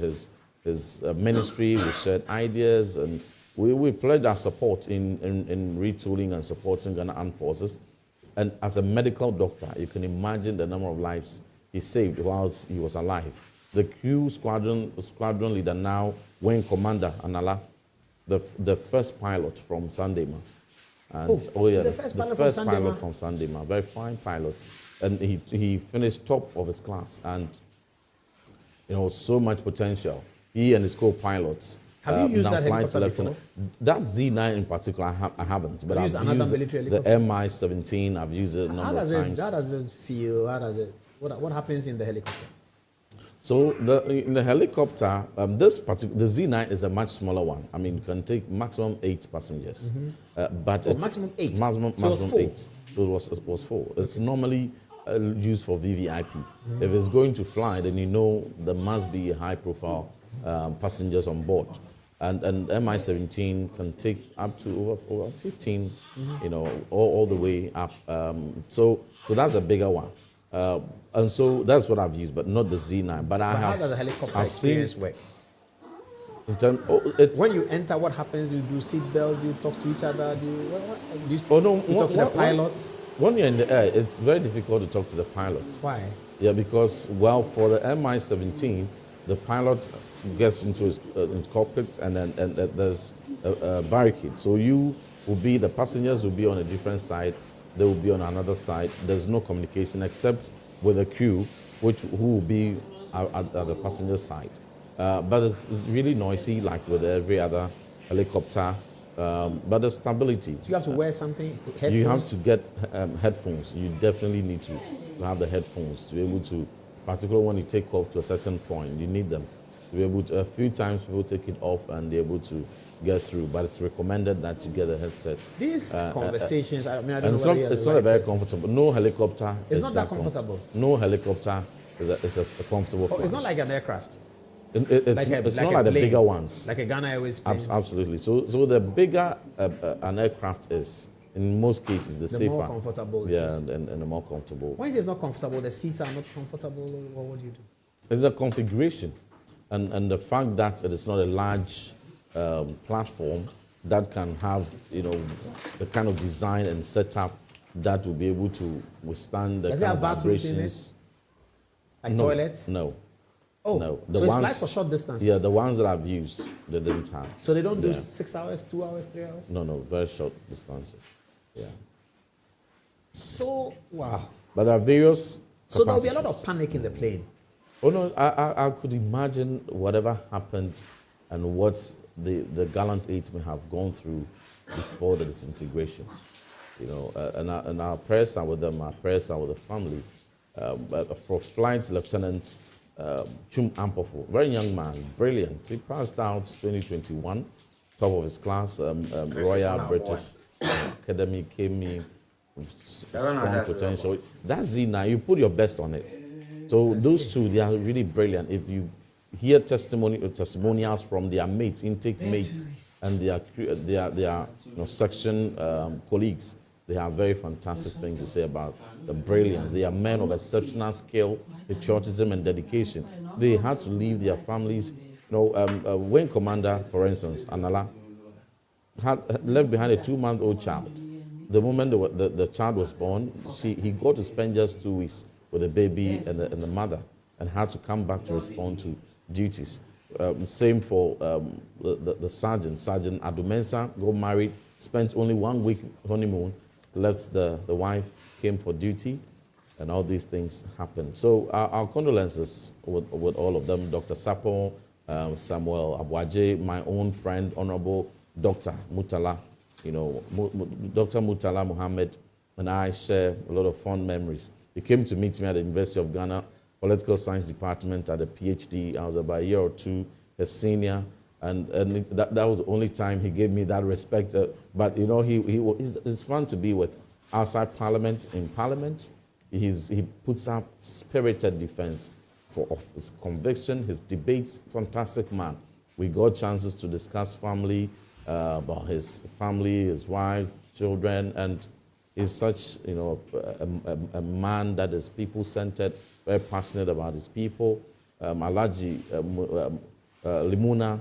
his ministry. We shared ideas, and we pledged our support in retooling and supporting Ghana Armed Forces. And as a medical doctor, you can imagine the number of lives he saved whilst he was alive. The crew squadron leader now, Wing Commander Anala, the first pilot from Sandema. And the first pilot from Sandema, very fine pilot. And he finished top of his class, and so much potential. He and his co-pilots. Have you used that helicopter before? That Z9 in particular, I haven't. But I've used the Mi-17. I've used it a number of times. How does it feel? What happens in the helicopter? So in the helicopter, the Z9 is a much smaller one. I mean, it can take maximum 8 passengers. Mm-hmm. Maximum 8? Maximum 8. So it was full. It's normally used for VVIP. Mm-hmm. If it's going to fly, then there must be a high-profile passengers on board. And Mi-17 can take up to over 15, all the way up. So that's a bigger one. And so that's what I've used, but not the Z9. But how does the helicopter experience work? When you enter, what happens? You do seat belt, you talk to each other, you talk to the pilot? When you're in the air, it's very difficult to talk to the pilots. Why? Yeah, because, for the Mi-17, the pilot gets into his cockpit, and then there's a barricade. So the passengers will be on a different side. They will be on another side. There's no communication except with the crew, who will be at the passenger side. But it's really noisy, like with every other helicopter. But the stability. Do you have to wear something? Headphones? You have to get headphones. You definitely need to have the headphones to be able to, particularly when you take off to a certain point, you need them to be able to. A few times people take it off and they're able to get through, but it's recommended that you get a headset. These conversations, I don't know it's not a very comfortable. No helicopter. It's not that comfortable. No helicopter is a comfortable flight. It's not like an aircraft. It's not like the bigger ones. Like a Ghana Airways plane. Absolutely. So the bigger an aircraft is, in most cases, the safer. The more comfortable it is. And the more comfortable. When it's not comfortable, the seats are not comfortable, or what do you do? It's a configuration. And the fact that it is not a large platform that can have, the kind of design and setup that will be able to withstand the Does it kind have of bathrooms in it? vibrations. Like No, toilets? No. Oh, No. so it's flight for short distances? Yeah, the ones that I've used, they didn't have. So they don't do Yeah. 6 hours, 2 hours, 3 hours? No, very short distances. Yeah. So, wow. But there are various So there'll be a lot of capacities. panic in the plane. Oh no, I could imagine whatever happened and what the gallant eight may have gone through before the disintegration. And our prayers are with them, our prayers are with the family. For Flight Lieutenant Chum Ampofo, very young man, brilliant. He passed out 2021, top of his class, Royal British Academy, came in with strong potential. That's it now, you put your best on it. So those two, they are really brilliant. If you hear testimonials from their mates, intake mates, and their section colleagues, they have very fantastic things to say about the brilliance. They are men of exceptional skill, patriotism, and dedication. They had to leave their families. Wing Commander, for instance, Anala, had left behind a 2-month-old child. The moment the child was born, he got to spend just 2 weeks with the baby and the mother, and had to come back to respond to duties. Same for the sergeant. Sergeant Adumensa got married, spent only 1 week honeymoon, left the wife, came for duty, and all these things happened. So our condolences with all of them. Dr. Sapo, Samuel Abwaje, my own friend, Honorable Dr. Mutala, Dr. Mutala Muhammad and I share a lot of fond memories. He came to meet me at the University of Ghana Political Science Department at a PhD. I was about a year or two his senior, and that was the only time he gave me that respect. But it's fun to be with outside Parliament. In Parliament, he puts up spirited defense of his conviction, his debates. Fantastic man. We got chances to discuss family, about his family, his wife, children, and he's such a man that is people-centered, very passionate about his people. Alaji Limuna,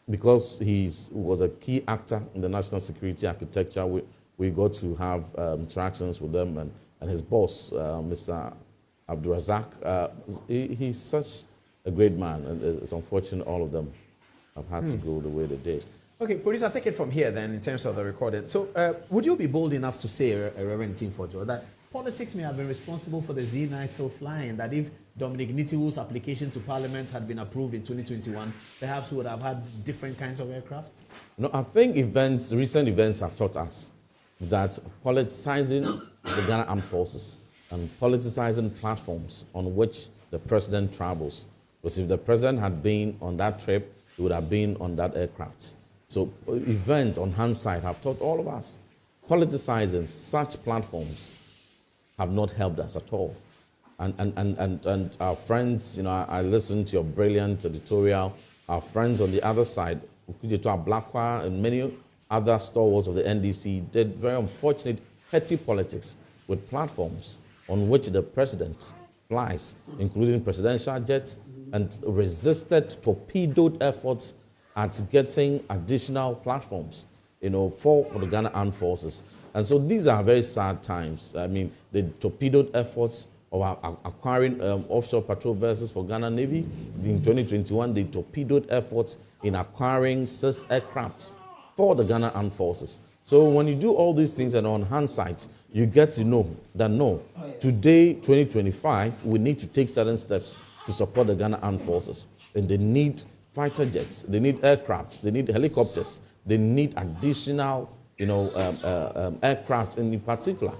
because he was a key actor in the national security architecture, we got to have interactions with them, and his boss, Mr. Abdurazak. He's such a great man, and it's unfortunate all of them have had to go the way they did. Okay, producer, take it from here then in terms of the recording. So would you be bold enough to say, Reverend Tim Fojo, that politics may have been responsible for the Z9 still flying, that if Dominic Nitiwu's application to Parliament had been approved in 2021, perhaps we would have had different kinds of aircraft? No, I think recent events have taught us that politicizing the Ghana Armed Forces and politicizing platforms on which the president travels, because if the president had been on that trip, he would have been on that aircraft. So events on hindsight have taught all of us, politicizing such platforms have not helped us at all. And our friends, I listened to your brilliant editorial. Our friends on the other side, Ukujeto Ablakwa and many other stalwarts of the NDC did very unfortunate, petty politics with platforms on which the president flies, including presidential jets, and resisted torpedoed efforts at getting additional platforms, for the Ghana Armed Forces. And so these are very sad times. I mean, the torpedoed efforts of acquiring offshore patrol vessels for Ghana Navy. In 2021, the torpedoed efforts in acquiring 6 aircrafts for the Ghana Armed Forces. So when you do all these things and on hindsight, you get to know that today, 2025, we need to take certain steps to support the Ghana Armed Forces. And they need fighter jets, they need aircrafts, they need helicopters, they need additional, aircraft in particular.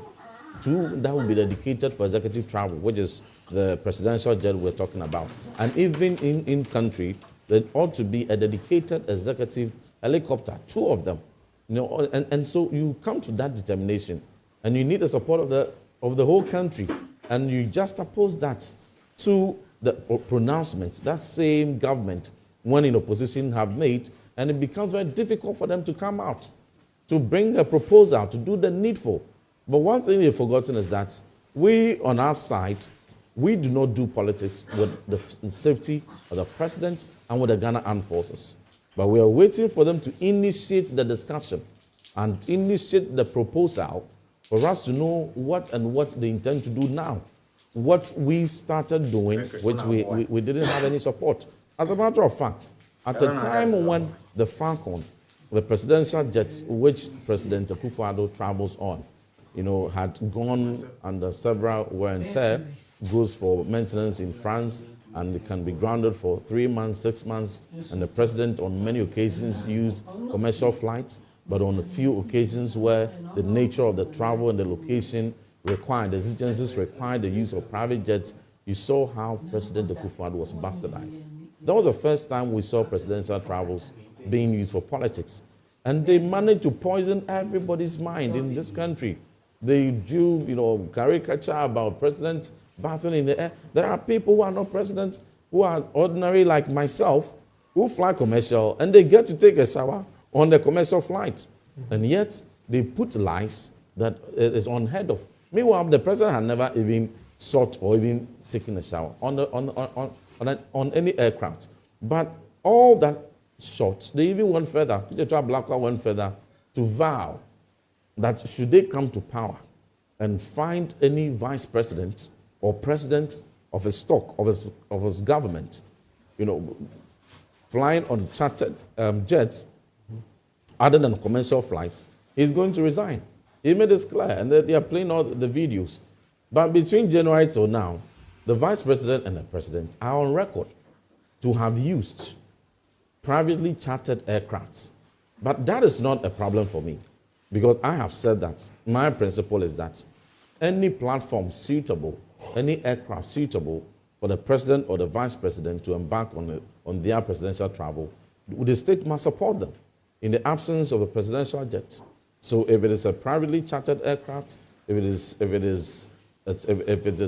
2 that will be dedicated for executive travel, which is the presidential jet we're talking about. And even in country, there ought to be a dedicated executive helicopter, 2 of them. And so you come to that determination, and you need the support of the whole country, and you just oppose that to the pronouncements that same government, when in opposition, have made, and it becomes very difficult for them to come out, to bring a proposal, to do the needful. But one thing they've forgotten is that we, on our side, we do not do politics with the safety of the president and with the Ghana Armed Forces. But we are waiting for them to initiate the discussion and initiate the proposal for us to know what they intend to do now. What we started doing, which we didn't have any support. As a matter of fact, at a time when the Falcon, the presidential jet which President Akufo-Addo travels on, had gone under several wear and tear, goes for maintenance in France, and it can be grounded for 3 months, 6 months, and the president on many occasions used commercial flights, but on a few occasions where the nature of the travel and the location required, the exigencies required the use of private jets, you saw how President Akufo-Addo was bastardized. That was the first time we saw presidential travels being used for politics. And they managed to poison everybody's mind in this country. They drew, caricature about president bathing in the air. There are people who are not president, who are ordinary like myself, who fly commercial, and they get to take a shower on the commercial flight. And yet, they put lies that is unheard of. Meanwhile, the president had never even sought or even taken a shower on any aircraft. But all that short, they even went further. Blackwa went further to vow that should they come to power and find any vice president or president of a stock of his government, flying on chartered jets other than commercial flights, he's going to resign. He made this clear, and they are playing all the videos. But between January till now, the vice president and the president are on record to have used privately chartered aircrafts. But that is not a problem for me, because I have said that my principle is that any platform suitable, any aircraft suitable for the president or the vice president to embark on their presidential travel, the state must support them in the absence of a presidential jet. So if it is a privately chartered aircraft, if it is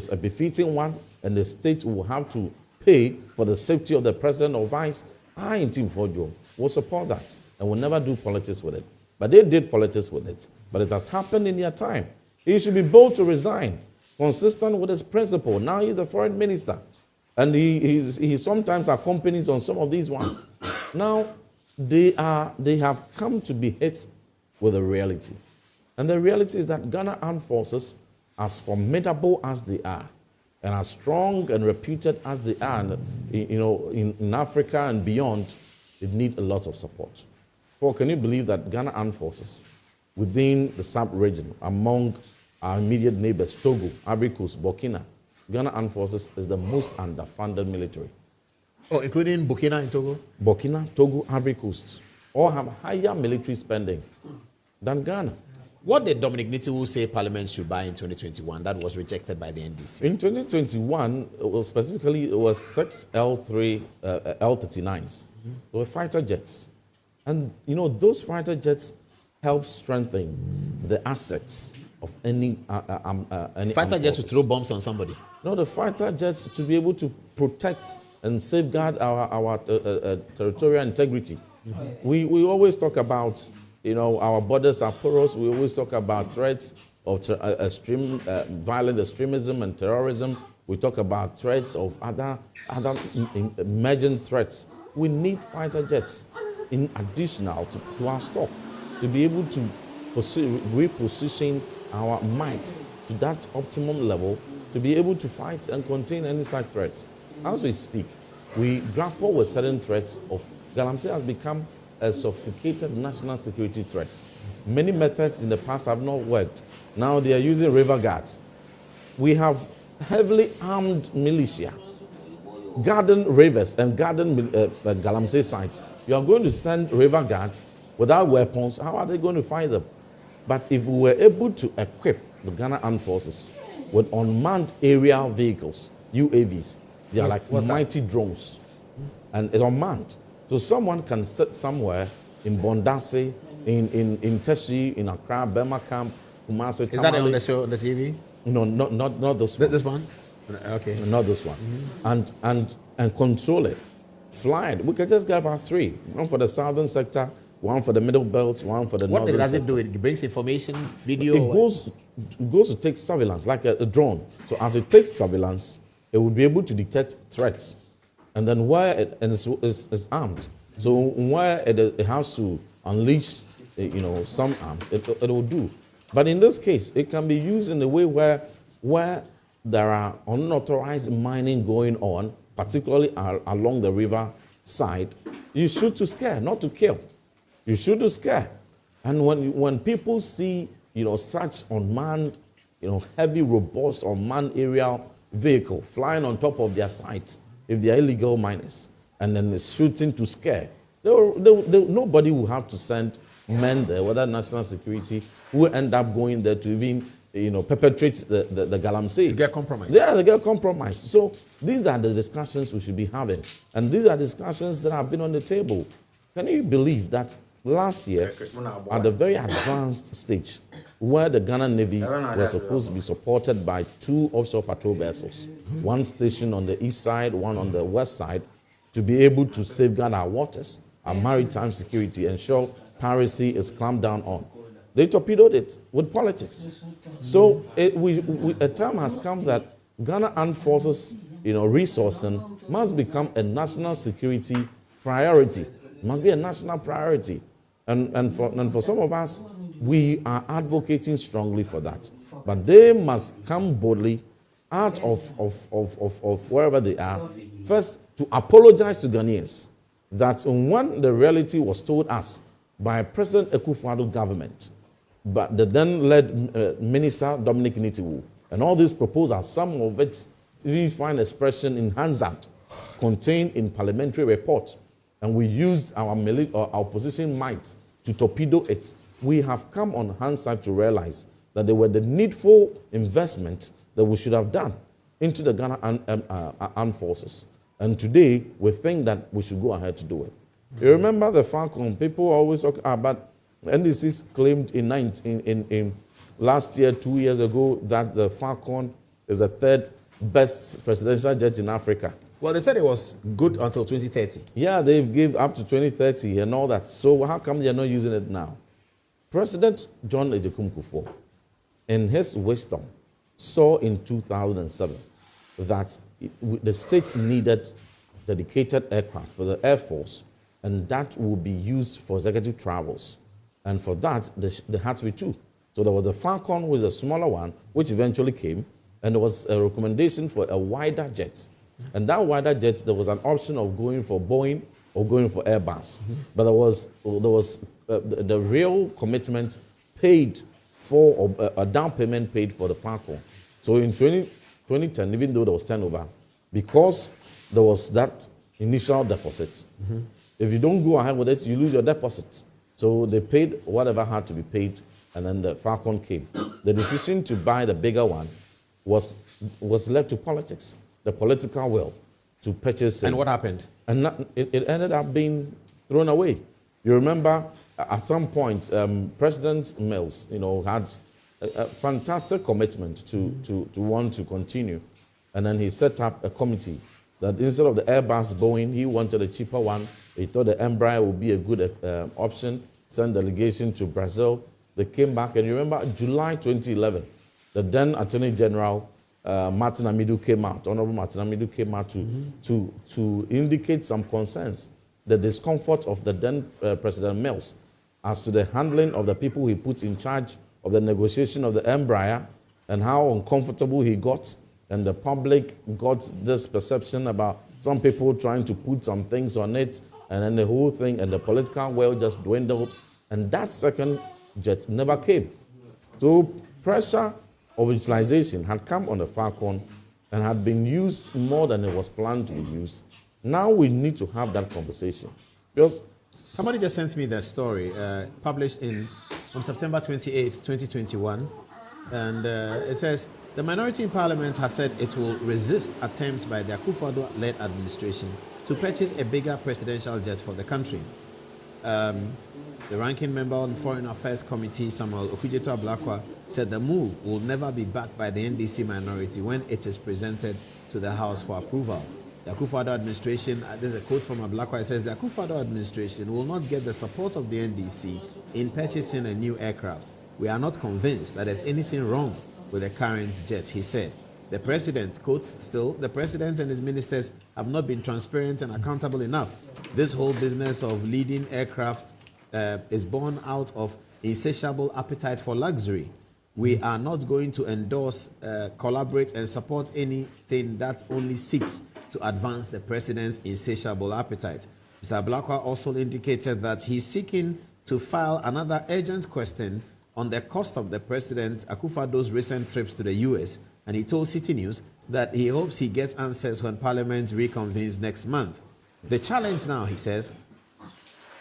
a befitting one, and the state will have to pay for the safety of the president or vice, I in Team Fojo will support that and will never do politics with it. But they did politics with it. But it has happened in their time. He should be bold to resign, consistent with his principle. Now he's the foreign minister, and he sometimes accompanies on some of these ones. Now they have come to be hit with a reality. And the reality is that Ghana Armed Forces, as formidable as they are, and as strong and reputed as they are, in Africa and beyond, they need a lot of support. Paul, can you believe that Ghana Armed Forces, within the sub-region, among our immediate neighbors, Togo, Ivory Coast, Burkina, Ghana Armed Forces is the most underfunded military. Oh, including Burkina and Togo? Burkina, Togo, Ivory Coast all have higher military spending than Ghana. What did Dominic Nitiwu say Parliament should buy in 2021 that was rejected by the NDC? In 2021, it was 6 L39s. They were fighter jets. And, those fighter jets help strengthen the assets of any fighter jets to throw bombs on somebody? No, the fighter jets to be able to protect and safeguard our territorial integrity. We always talk about, our borders are porous. We always talk about threats of violent extremism and terrorism. We talk about threats of other emerging threats. We need fighter jets in additional to our stock to be able to reposition our might to that optimum level to be able to fight and contain any such threats. As we speak, we grapple with certain threats of Galamsey has become a sophisticated national security threat. Many methods in the past have not worked. Now they are using river guards. We have heavily armed militia, guarding rivers and guarding Galamsey sites. You are going to send river guards without weapons. How are they going to fight them? But if we were able to equip the Ghana Armed Forces with unmanned aerial vehicles, UAVs, they are like mighty drones, and it's unmanned. So someone can sit somewhere in Bondase, in Teshi, in Accra, Burma Camp, Kumasi, Is that on the show, the TV? No, not this one. This one? Okay. Not this one. And control it. Fly it. We can just get about 3. One for the southern sector, one for the middle belt, one for the northern sector. What does it do? It brings information, video? It goes to take surveillance, like a drone. So as it takes surveillance, it will be able to detect threats. And then where it is armed, So where it has to unleash, some arms, it will do. But in this case, it can be used in a way where there are unauthorized mining going on, particularly along the river side. You shoot to scare, not to kill. You shoot to scare. And when people see, such unmanned, heavy, robust, unmanned aerial vehicle flying on top of their sites, if they are illegal miners, and then it's shooting to scare, nobody will have to send men there, whether national security, who will end up going there to even, perpetrate the galamsey. To get compromised. Yeah, they get compromised. So these are the discussions we should be having. And these are discussions that have been on the table. Can you believe that last year, at the very advanced stage, where the Ghana Navy was supposed to be supported by 2 offshore patrol vessels, one stationed on the east side, one on the west side, to be able to safeguard our waters, our maritime security, ensure piracy is clamped down on. They torpedoed it with politics. So a time has come that Ghana Armed Forces, resourcing must become a national security priority. It must be a national priority. And for some of us, we are advocating strongly for that. But they must come boldly out of wherever they are, first to apologize to Ghanaians that when the reality was told us by President Akufo-Addo government, but the then-led Minister Dominic Nitiwu, and all these proposals, some of it even find expression in Hansard, contained in parliamentary reports, and we used our opposition might to torpedo it. We have come on Hansard to realize that they were the needful investment that we should have done into the Ghana Armed Forces. And today, we think that we should go ahead to do it. You remember the Falcon? People always talk about NDCs claimed in last year, 2 years ago, that the Falcon is the 3rd best presidential jet in Africa. Well, they said it was good until 2030. Yeah, they've given up to 2030 and all that. So how come they're not using it now? President John Ejekun Kufuor, in his wisdom, saw in 2007 that the state needed dedicated aircraft for the Air Force, and that will be used for executive travels. And for that, there had to be 2. So there was the Falcon, which was a smaller one, which eventually came, and there was a recommendation for a wider jet. And that wider jet, there was an option of going for Boeing or going for Airbus. But there was the real commitment paid for, or a down payment paid for the Falcon. So in 2010, even though there was turnover, because there was that initial deposit, if you don't go ahead with it, you lose your deposit. So they paid whatever had to be paid, and then the Falcon came. The decision to buy the bigger one was left to politics, the political will to purchase it. And what happened? And it ended up being thrown away. You remember at some point, President Mills, had a fantastic commitment to want to continue. And then he set up a committee that instead of the Airbus Boeing, he wanted a cheaper one. He thought the Embraer would be a good option, sent delegation to Brazil. They came back, and you remember July 2011, the then Attorney General, Martin Amidu came out, Honorable Martin Amidu came out to indicate some concerns, the discomfort of the then President Mills as to the handling of the people he put in charge of the negotiation of the Embraer, and how uncomfortable he got, and the public got this perception about some people trying to put some things on it, and then the whole thing and the political will just dwindled, and that second jet never came. So pressure of utilization had come on the Falcon and had been used more than it was planned to be used. Now we need to have that conversation. Because somebody just sent me that story, published on September 28, 2021, and it says, the minority in parliament has said it will resist attempts by the Akufo-Addo-led administration to purchase a bigger presidential jet for the country. The ranking member on Foreign Affairs Committee, Samuel Okudzeto-Ablakwa, said the move will never be backed by the NDC minority when it is presented to the House for approval. The Akufo-Addo administration, there's a quote from Ablakwa, it says, the Akufo-Addo administration will not get the support of the NDC in purchasing a new aircraft. We are not convinced that there's anything wrong with the current jet, he said. The president, quotes still, the president and his ministers have not been transparent and accountable enough. This whole business of leading aircraft is born out of insatiable appetite for luxury. We are not going to endorse, collaborate, and support anything that only seeks to advance the president's insatiable appetite. Mr. Blakwa also indicated that he's seeking to file another urgent question on the cost of the President Akufo-Addo's recent trips to the U.S., and he told City News that he hopes he gets answers when Parliament reconvenes next month. The challenge now, he says,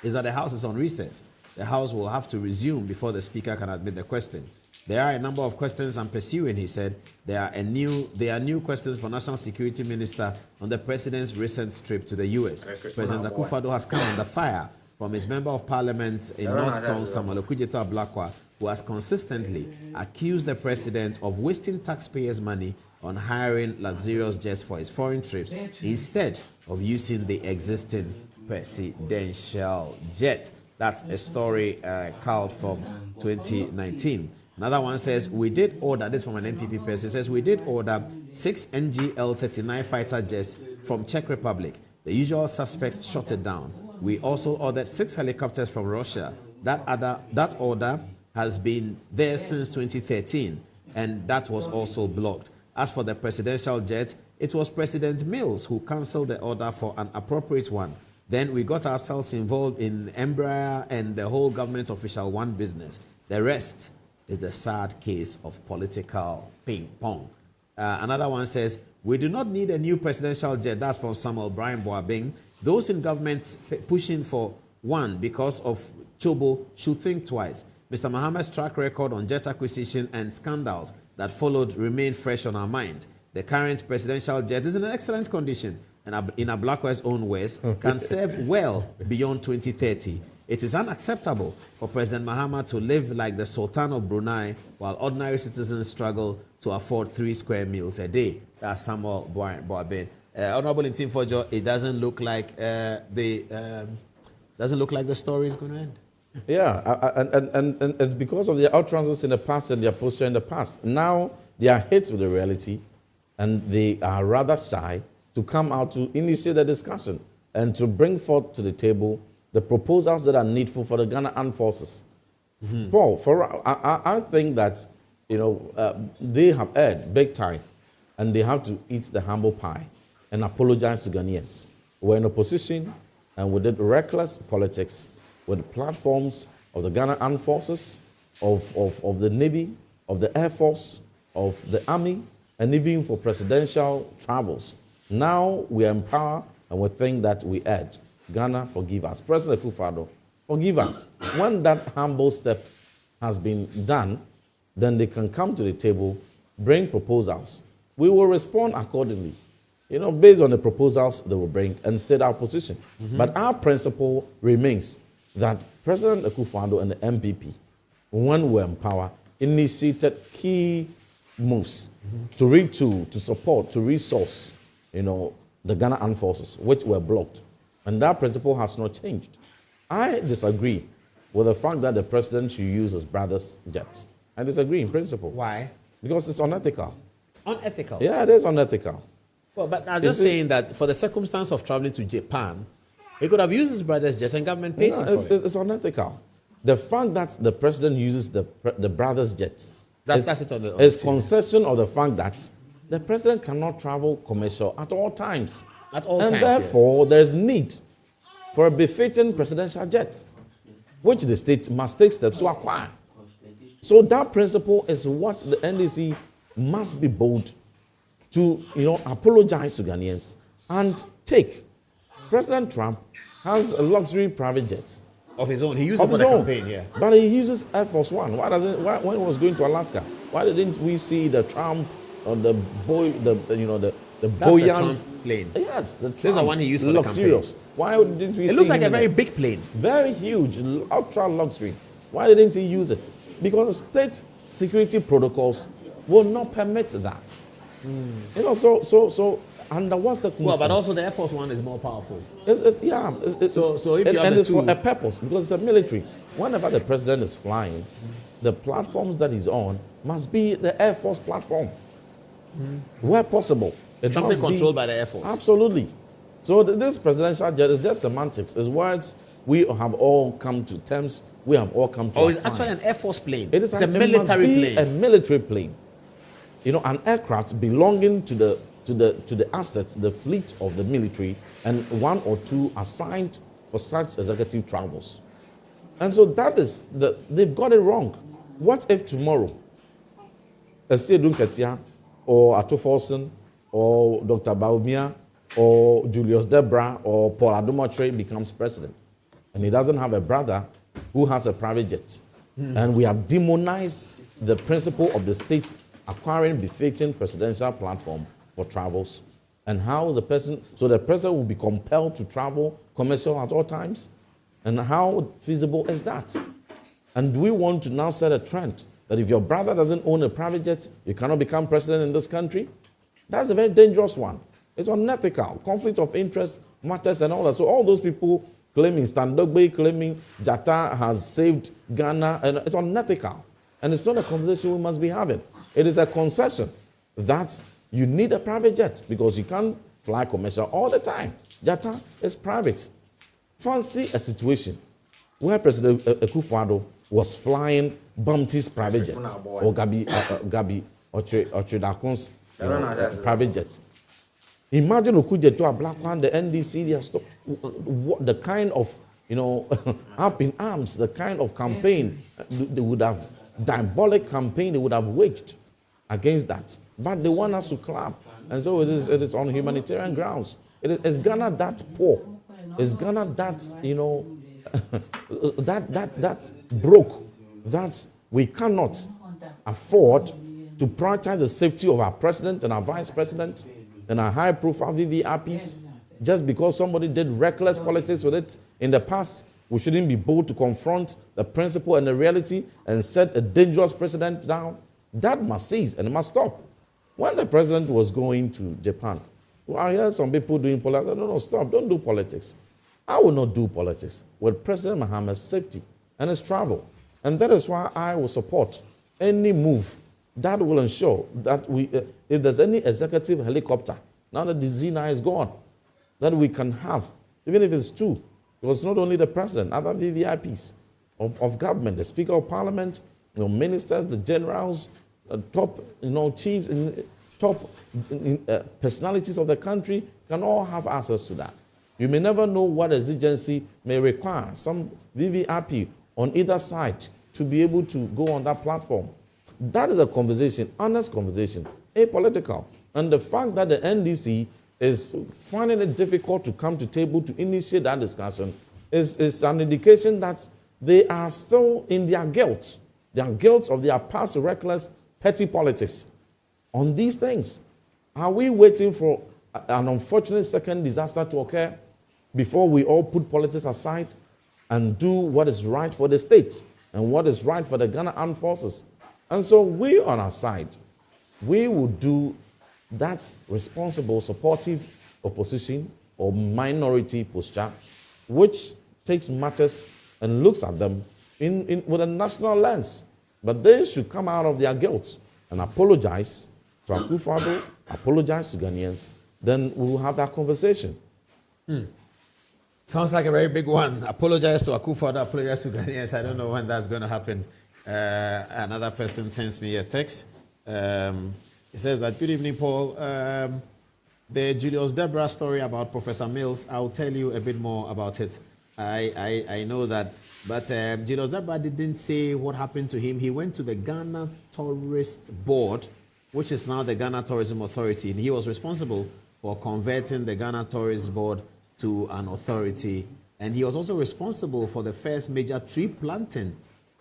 is that the House is on recess. The House will have to resume before the Speaker can admit the question. There are a number of questions I'm pursuing, he said. There are new questions for National Security Minister on the President's recent trip to the U.S. President Akufo-Addo has come under fire from his Member of Parliament in North Tongue, Samuel Blakwa, who has consistently accused the President of wasting taxpayers' money on hiring luxurious jets for his foreign trips instead of using the existing presidential jet. That's a story culled from 2019. Another one says, we did order, this from an NPP person, says, we did order 6 NGL-39 fighter jets from Czech Republic. The usual suspects shot it down. We also ordered 6 helicopters from Russia. That order has been there since 2013, and that was also blocked. As for the presidential jet, it was President Mills who cancelled the order for an appropriate one. Then we got ourselves involved in Embraer and the whole government official one business. The rest is the sad case of political ping pong. Another one says, we do not need a new presidential jet. That's from Samuel Brian Boabing. Those in government pushing for one because of Chobo should think twice. Mr. Mahama's track record on jet acquisition and scandals that followed remain fresh on our minds. The current presidential jet is in an excellent condition and, in Blakwa's own words, can serve well beyond 2030. It is unacceptable for President Mahama to live like the Sultan of Brunei while ordinary citizens struggle to afford 3 square meals a day. That's Samuel Boabin. Honorable Intim Fojo, it doesn't look like the story is going to end. Yeah, and it's because of their utterances in the past and their posture in the past. Now they are hit with the reality, and they are rather shy to come out to initiate the discussion and to bring forth to the table the proposals that are needful for the Ghana Armed Forces. Mm-hmm. Paul, I think that they have erred big time, and they have to eat the humble pie and apologize to Ghanaians. We're in opposition, and we did reckless politics with the platforms of the Ghana Armed Forces, of the Navy, of the Air Force, of the Army, and even for presidential travels. Now we are in power, and we think that we erred. Ghana, forgive us. President Akufo-Addo, forgive us. When that humble step has been done, then they can come to the table, bring proposals. We will respond accordingly, based on the proposals they will bring, and state our position. Mm-hmm. But our principle remains that President Akufo-Addo and the MPP, when we were in power, initiated key moves to retool, to support, to resource, the Ghana Armed Forces, which were blocked. And that principle has not changed. I disagree with the fact that the president should use his brother's jet. I disagree in principle. Why? Because it's unethical. Unethical? Yeah, it is unethical. Well, but I'm just saying that for the circumstance of traveling to Japan, he could have used his brother's jet and government pays him for it. It's unethical. The fact that the president uses the brother's jet is concession of the fact that the president cannot travel commercial at all times. At all times, and therefore, there's need for a befitting presidential jet, which the state must take steps to acquire. So that principle is what the NDC must be bold to, apologize to Ghanaians and take. President Trump has a luxury private jet of his own. He uses it for the campaign, yeah. But he uses Air Force One. Why when he was going to Alaska? Why didn't we see the Trump or the buoyant plane? Yes, the Trump. This is the one he used for the campaign. Why didn't we see it? It looks like a very big plane. Very huge, ultra luxury. Why didn't he use it? Because state security protocols will not permit that. So under what circumstances? Well, but also the Air Force One is more powerful. So if you have it's for a purpose, because it's a military. Whenever the president is flying, the platforms that he's on must be the Air Force platform. Where possible. It Something must be controlled by the Air Force. Absolutely. So this presidential jet is just semantics. It's words we have all come to terms. We have all come to Oh, it's assign. actually an Air Force plane. It is a it military must be plane. a military plane. You know, an aircraft belonging to the assets, the fleet of the military, and one or two assigned for such executive travels. And so that is they've got it wrong. What if tomorrow, Esiedun Ketia or Ato Forson or Dr. Baumia or Julius Debra or Paul Adom Otchere becomes president, and he doesn't have a brother who has a private jet? And we have demonized the principle of the state acquiring befitting presidential platform for travels. And how the president will be compelled to travel commercial at all times? And how feasible is that? And we want to now set a trend that if your brother doesn't own a private jet, you cannot become president in this country? That's a very dangerous one. It's unethical. Conflict of interest matters and all that. So all those people claiming Standogbe, claiming Jatta has saved Ghana, and it's unethical. And it's not a conversation we must be having. It is a concession that you need a private jet because you can't fly commercial all the time. Jatta is private. Fancy a situation where President Akufo-Addo was flying Bumpty's private jet or Gabi Otchere private jet. Imagine Okujeto Ablakwan, the NDC, the kind of, up in arms, the kind of campaign they would have, diabolic campaign they would have waged against that. But they want us to clap. And so it is on humanitarian grounds. Is Ghana that poor? Is Ghana that, that broke that we cannot afford to prioritize the safety of our president and our vice president and our high-profile VVIPs just because somebody did reckless politics with it in the past? We shouldn't be bold to confront the principle and the reality and set a dangerous precedent down. That must cease and it must stop. When the president was going to Japan, I heard some people doing politics. I said, no, stop, don't do politics. I will not do politics with President Mahama's safety and his travel. And that is why I will support any move that will ensure that if there's any executive helicopter, now that the Z9 is gone, that we can have, even if it's two, because not only the president, other VVIPs of government, the Speaker of Parliament, ministers, the generals, top chiefs, top personalities of the country can all have access to that. You may never know what exigency may require some VVIP on either side to be able to go on that platform. That is a conversation, honest conversation, apolitical. And the fact that the NDC is finding it difficult to come to table to initiate that discussion is an indication that they are still in their guilt. Their guilt of their past reckless, petty politics on these things. Are we waiting for an unfortunate second disaster to occur before we all put politics aside and do what is right for the state and what is right for the Ghana Armed Forces? And so we on our side, we will do that responsible, supportive opposition or minority posture, which takes matters and looks at them with a national lens. But they should come out of their guilt and apologize to Akufo-Addo, apologize to Ghanaians. Then we will have that conversation. Sounds like a very big one. Apologize to Akufo-Addo, apologize to Ghanaians. I don't know when that's going to happen. Another person sends me a text. He says that, good evening, Paul. The Julius Debra story about Professor Mills, I'll tell you a bit more about it. I know that. But Julius Debra didn't say what happened to him. He went to the Ghana Tourist Board, which is now the Ghana Tourism Authority. And he was responsible for converting the Ghana Tourist Board to an authority. And he was also responsible for the first major tree planting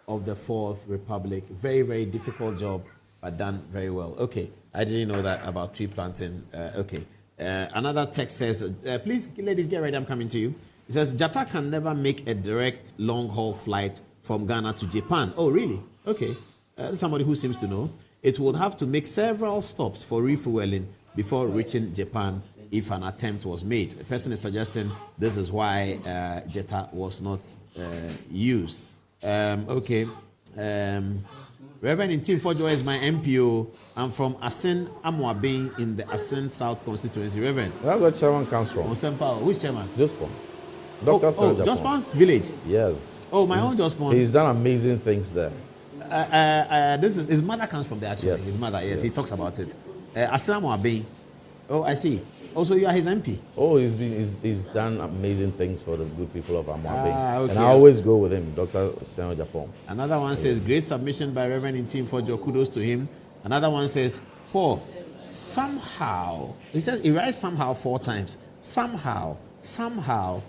of the Fourth Republic. Very, very difficult job, but done very well. Okay, I didn't know that about tree planting. Okay. Another text says, please, ladies, get ready, I'm coming to you. It says, Jatta can never make a direct long-haul flight from Ghana to Japan. Oh, really? Okay. Somebody who seems to know. It would have to make several stops for refueling before reaching Japan if an attempt was made. The person is suggesting this is why Jatta was not used. Okay. Reverend Intim Fojo is my MPO. I'm from Asin Amoabe in the Asin South constituency. Reverend. That's where chairman comes from. Osempa, which chairman? Jospon. Dr. Jospon's village. Yes. Oh, my own Jospon. He's done amazing things there. This is his mother comes from there actually. Yes. His mother, yes, he talks about it. Asin Amoabe. Oh, I see. Also, you are his MP. Oh, he's done amazing things for the good people of Amoabe. Okay. And I always go with him, Dr. Senyo Japon. Another one says, great submission by Reverend Intim Fojo, kudos to him. Another one says, Paul, somehow, he says, he writes somehow 4 times. Somehow, the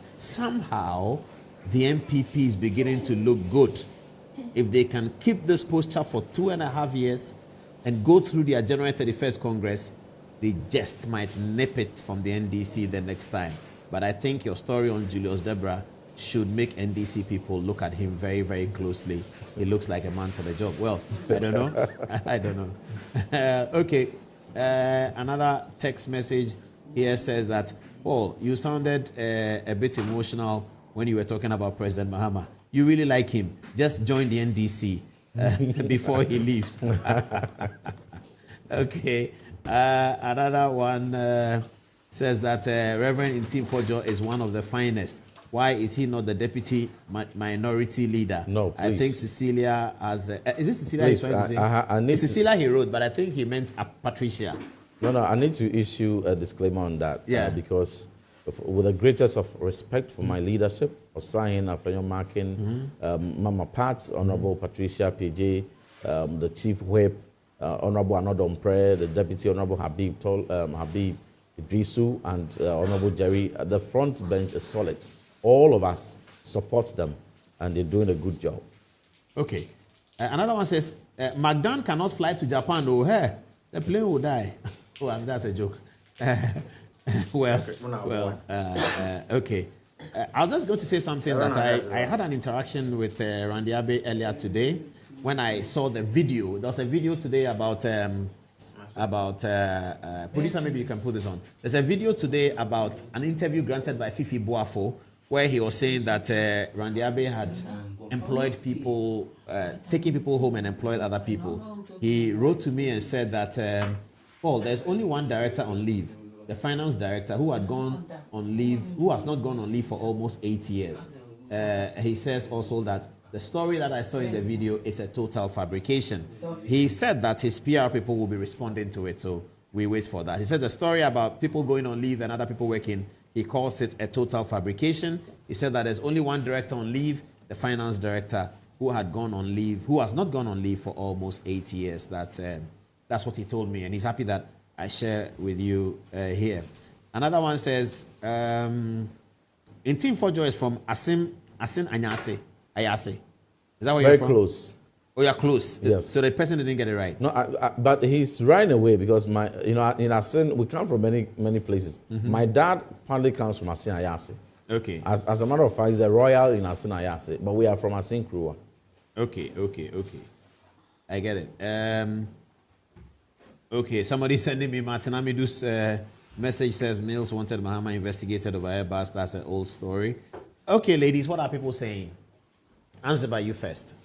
MPP is beginning to look good. If they can keep this posture for 2.5 years and go through their January 31st Congress, they just might nip it from the NDC the next time. But I think your story on Julius Debra should make NDC people look at him very, very closely. He looks like a man for the job. Well, I don't know. I don't know. Okay. Another text message here says that, oh, you sounded a bit emotional when you were talking about President Mahama. You really like him. Just join the NDC before he leaves. Okay. Another one says that Reverend Intim Fojo is one of the finest. Why is he not the deputy minority leader? No, please. I think Cecilia has... is it Cecilia Please, he's trying to say? I need It's Cecilia he wrote, but I think he meant Patricia. No, I need to issue a disclaimer on that. Yeah. Because with the greatest of respect for my leadership, Osahin, Afenyo Markin, Mama Pats, Honorable Patricia PJ, the Chief Whip, Honorable Adom Otchere, the Deputy Honorable Habib Idrisu, and Honorable Jerry. The front bench is solid. All of us support them, and they're doing a good job. Okay. Another one says, McDonald cannot fly to Japan. Oh, hey, the plane will die. Oh, and that's a joke. Okay. I was just going to say something that I had an interaction with Randy Abe earlier today when I saw the video. There was a video today about producer, maybe you can put this on. There's a video today about an interview granted by Fifi Boafo where he was saying that Randy Abe had employed people, taking people home and employed other people. He wrote to me and said that, Paul, there's only one director on leave, the finance director who had gone on leave, who has not gone on leave for almost 8 years. He says also that the story that I saw in the video is a total fabrication. He said that his PR people will be responding to it, so we wait for that. He said the story about people going on leave and other people working, he calls it a total fabrication. He said that there's only one director on leave, the finance director, who had gone on leave, who has not gone on leave for almost 8 years. That's what he told me, and he's happy that I share with you here. Another one says, Intim Fojo is from Asin Anyase. Ayase. Is that where you're from? Very close. Oh, you're close. Yes. So the person didn't get it right. No, but he's right away because in Asin, we come from many places. Mm-hmm. My dad partly comes from Asin Ayase. Okay. As a matter of fact, he's a royal in Asin Ayase, but we are from Asin Krua. Okay. I get it. Okay, somebody sending me Martin Amidu's message says Mills wanted Mahama investigated over Airbus. That's an old story. Okay, ladies, what are people saying? Answer by you first.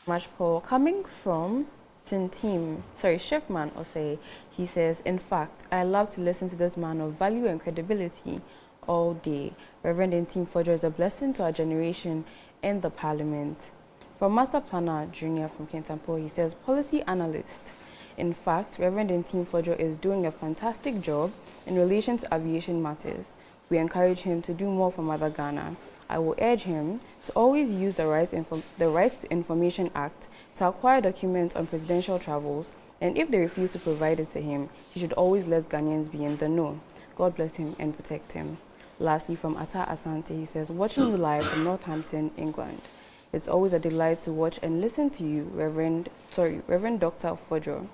Much Paul. Coming from Chefman Osei, he says, in fact, I love to listen to this man of value and credibility all day. Reverend Intim Fojo is a blessing to our generation in the parliament. From Master Planner Jr. from Kentampo, he says, policy analyst. In fact, Reverend Intim Fojo is doing a fantastic job in relation to aviation matters. We encourage him to do more for Mother Ghana. I will urge him to always use the Rights to Information Act to acquire documents on presidential travels, and if they refuse to provide it to him, he should always let Ghanaians be in the know. God bless him and protect him. Lastly, from Ata Asante, he says, watching you live from Northampton, England. It's always a delight to watch and listen to you, Reverend Dr. Fojo.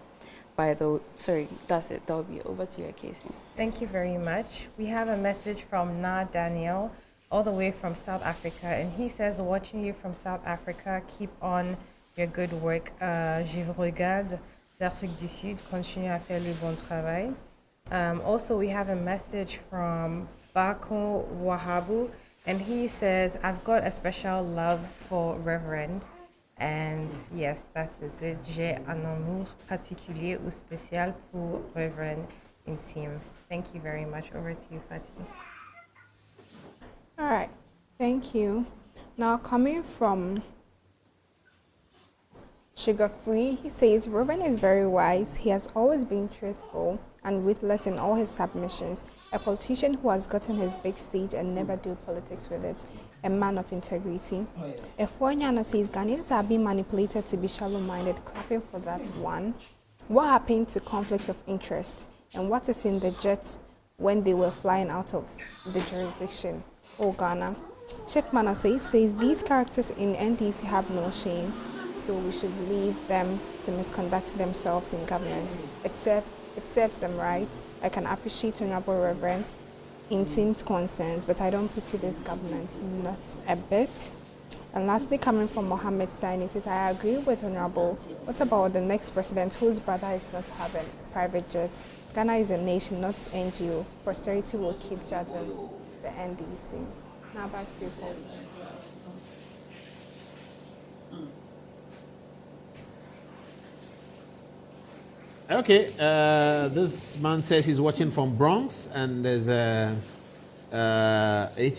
That's it. That'll be over to you, Casey. Thank you very much. We have a message from Na Daniel, all the way from South Africa, and he says, watching you from South Africa, keep on your good work. Je vous regarde d'Afrique du Sud, continue à faire le bon travail. Also, we have a message from Bako Wahabu, and he says, I've got a special love for Reverend. And yes, that is it. J'ai un amour particulier ou spécial pour Reverend Intime. Thank you very much. Over to you, Fatih. All right, thank you. Now, coming from Sugar Free, he says, Reverend is very wise. He has always been truthful and ruthless in all his submissions. A politician who has gotten his big stage and never do politics with it. A man of integrity. Efuanyana says, Ghanaians are being manipulated to be shallow-minded, clapping for that one. What happened to conflict of interest? And what is in the jets when they were flying out of the jurisdiction? Oh, Ghana. Chef Manasseh says, these characters in NDC have no shame, so we should leave them to misconduct themselves in government. It serves them right. I can appreciate Honorable Reverend in team's concerns, but I don't pity this government, not a bit. And lastly, coming from Mohammed Saini, says, I agree with Honorable. What about the next president whose brother is not having a private jet? Ghana is a nation, not NGO. Posterity will keep judging the NDC. Now back to you, Paul. Okay, this man says he's watching from Bronx, and there's 8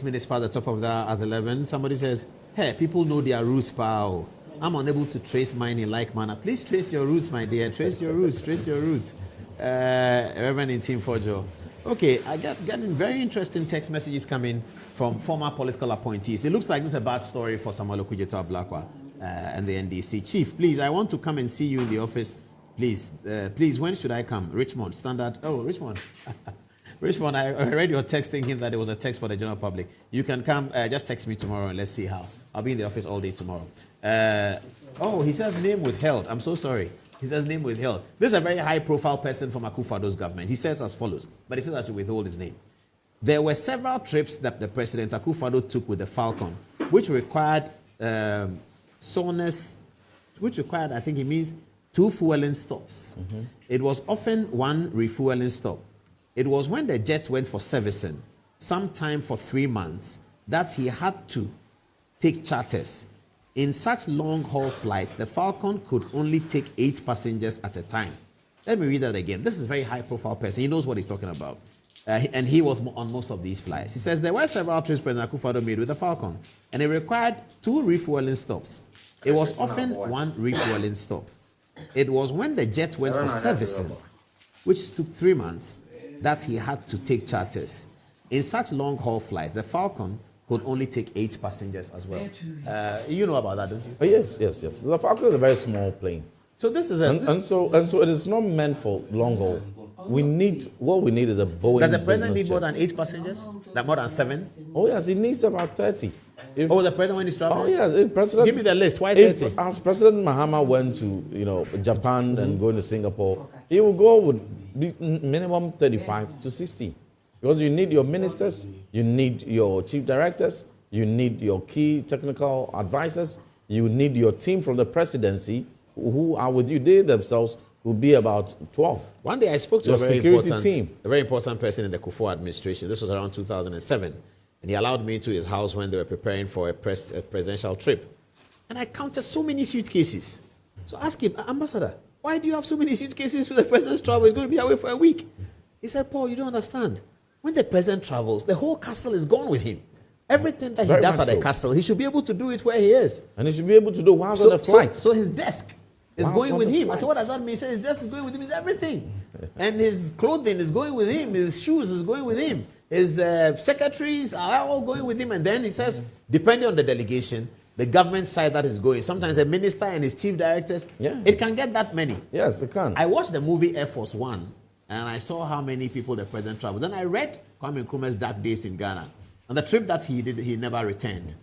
minutes past the top of that at 11. Somebody says, hey, people know their roots, pal. I'm unable to trace mine in like manner. Please trace your roots, my dear. Trace your roots, trace your roots. Reverend in Team Fojo. Okay, I getting very interesting text messages coming from former political appointees. It looks like this is a bad story for Samuel Okudzeto Ablakwa and the NDC. Chief, please, I want to come and see you in the office. Please, when should I come? Richmond, Standard. Oh, Richmond. Richmond, I read your text thinking that it was a text for the general public. You can come, just text me tomorrow and let's see how. I'll be in the office all day tomorrow. Oh, he says name withheld. I'm so sorry. He says name withheld. This is a very high-profile person from Akufo-Addo's government. He says as follows, but he says I should withhold his name. There were several trips that the President Akufo-Addo took with the Falcon, which required soreness, which required, I think he means, 2 fueling stops. Mm-hmm. It was often 1 refueling stop. It was when the jet went for servicing, sometime for 3 months, that he had to take charters. In such long-haul flights, the Falcon could only take 8 passengers at a time. Let me read that again. This is a very high-profile person. He knows what he's talking about. And he was on most of these flights. He says there were several trips President Akufo-Addo made with the Falcon, and it required 2 refueling stops. It was often 1 refueling stop. It was when the jet went for servicing, which took 3 months, that he had to take charters. In such long-haul flights, the Falcon could only take 8 passengers as well. You know about that, don't you? Oh, yes. The Falcon is a very small plane. So this is and so it is not meant for long haul. What we need is a Boeing. Does the president need more than 8 passengers? Like more than 7? Oh yes, he needs about 30. The president when he's traveling? Oh yes, President. Give me the list. Why 30? As President Mahama went to Japan and going to Singapore, he will go with minimum 35 to 60. Because you need your ministers, you need your chief directors, you need your key technical advisors, you need your team from the presidency who are with you. They themselves will be about 12. One day I spoke to your a very important person in the Kufuor administration. This was around 2007. And he allowed me to his house when they were preparing for a presidential trip. And I counted so many suitcases. So I asked him, Ambassador, why do you have so many suitcases with the president's travel? He's going to be away for a week. He said, Paul, you don't understand. When the president travels, the whole castle is gone with him. Everything that he does at the castle, he should be able to do it where he is. And he should be able to do while on the flight. So his desk is going with him. I said, what does that mean? He said his desk is going with him. It's everything. And his clothing is going with him. His shoes is going with him. His secretaries are all going with him. And then he says, depending on the delegation, the government side that is going, sometimes a minister and his chief directors, it can get that many. Yes, it can. I watched the movie Air Force One, and I saw how many people the president traveled. Then I read Kwame Nkrumah's Dark Days in Ghana. On the trip that he did, he never returned.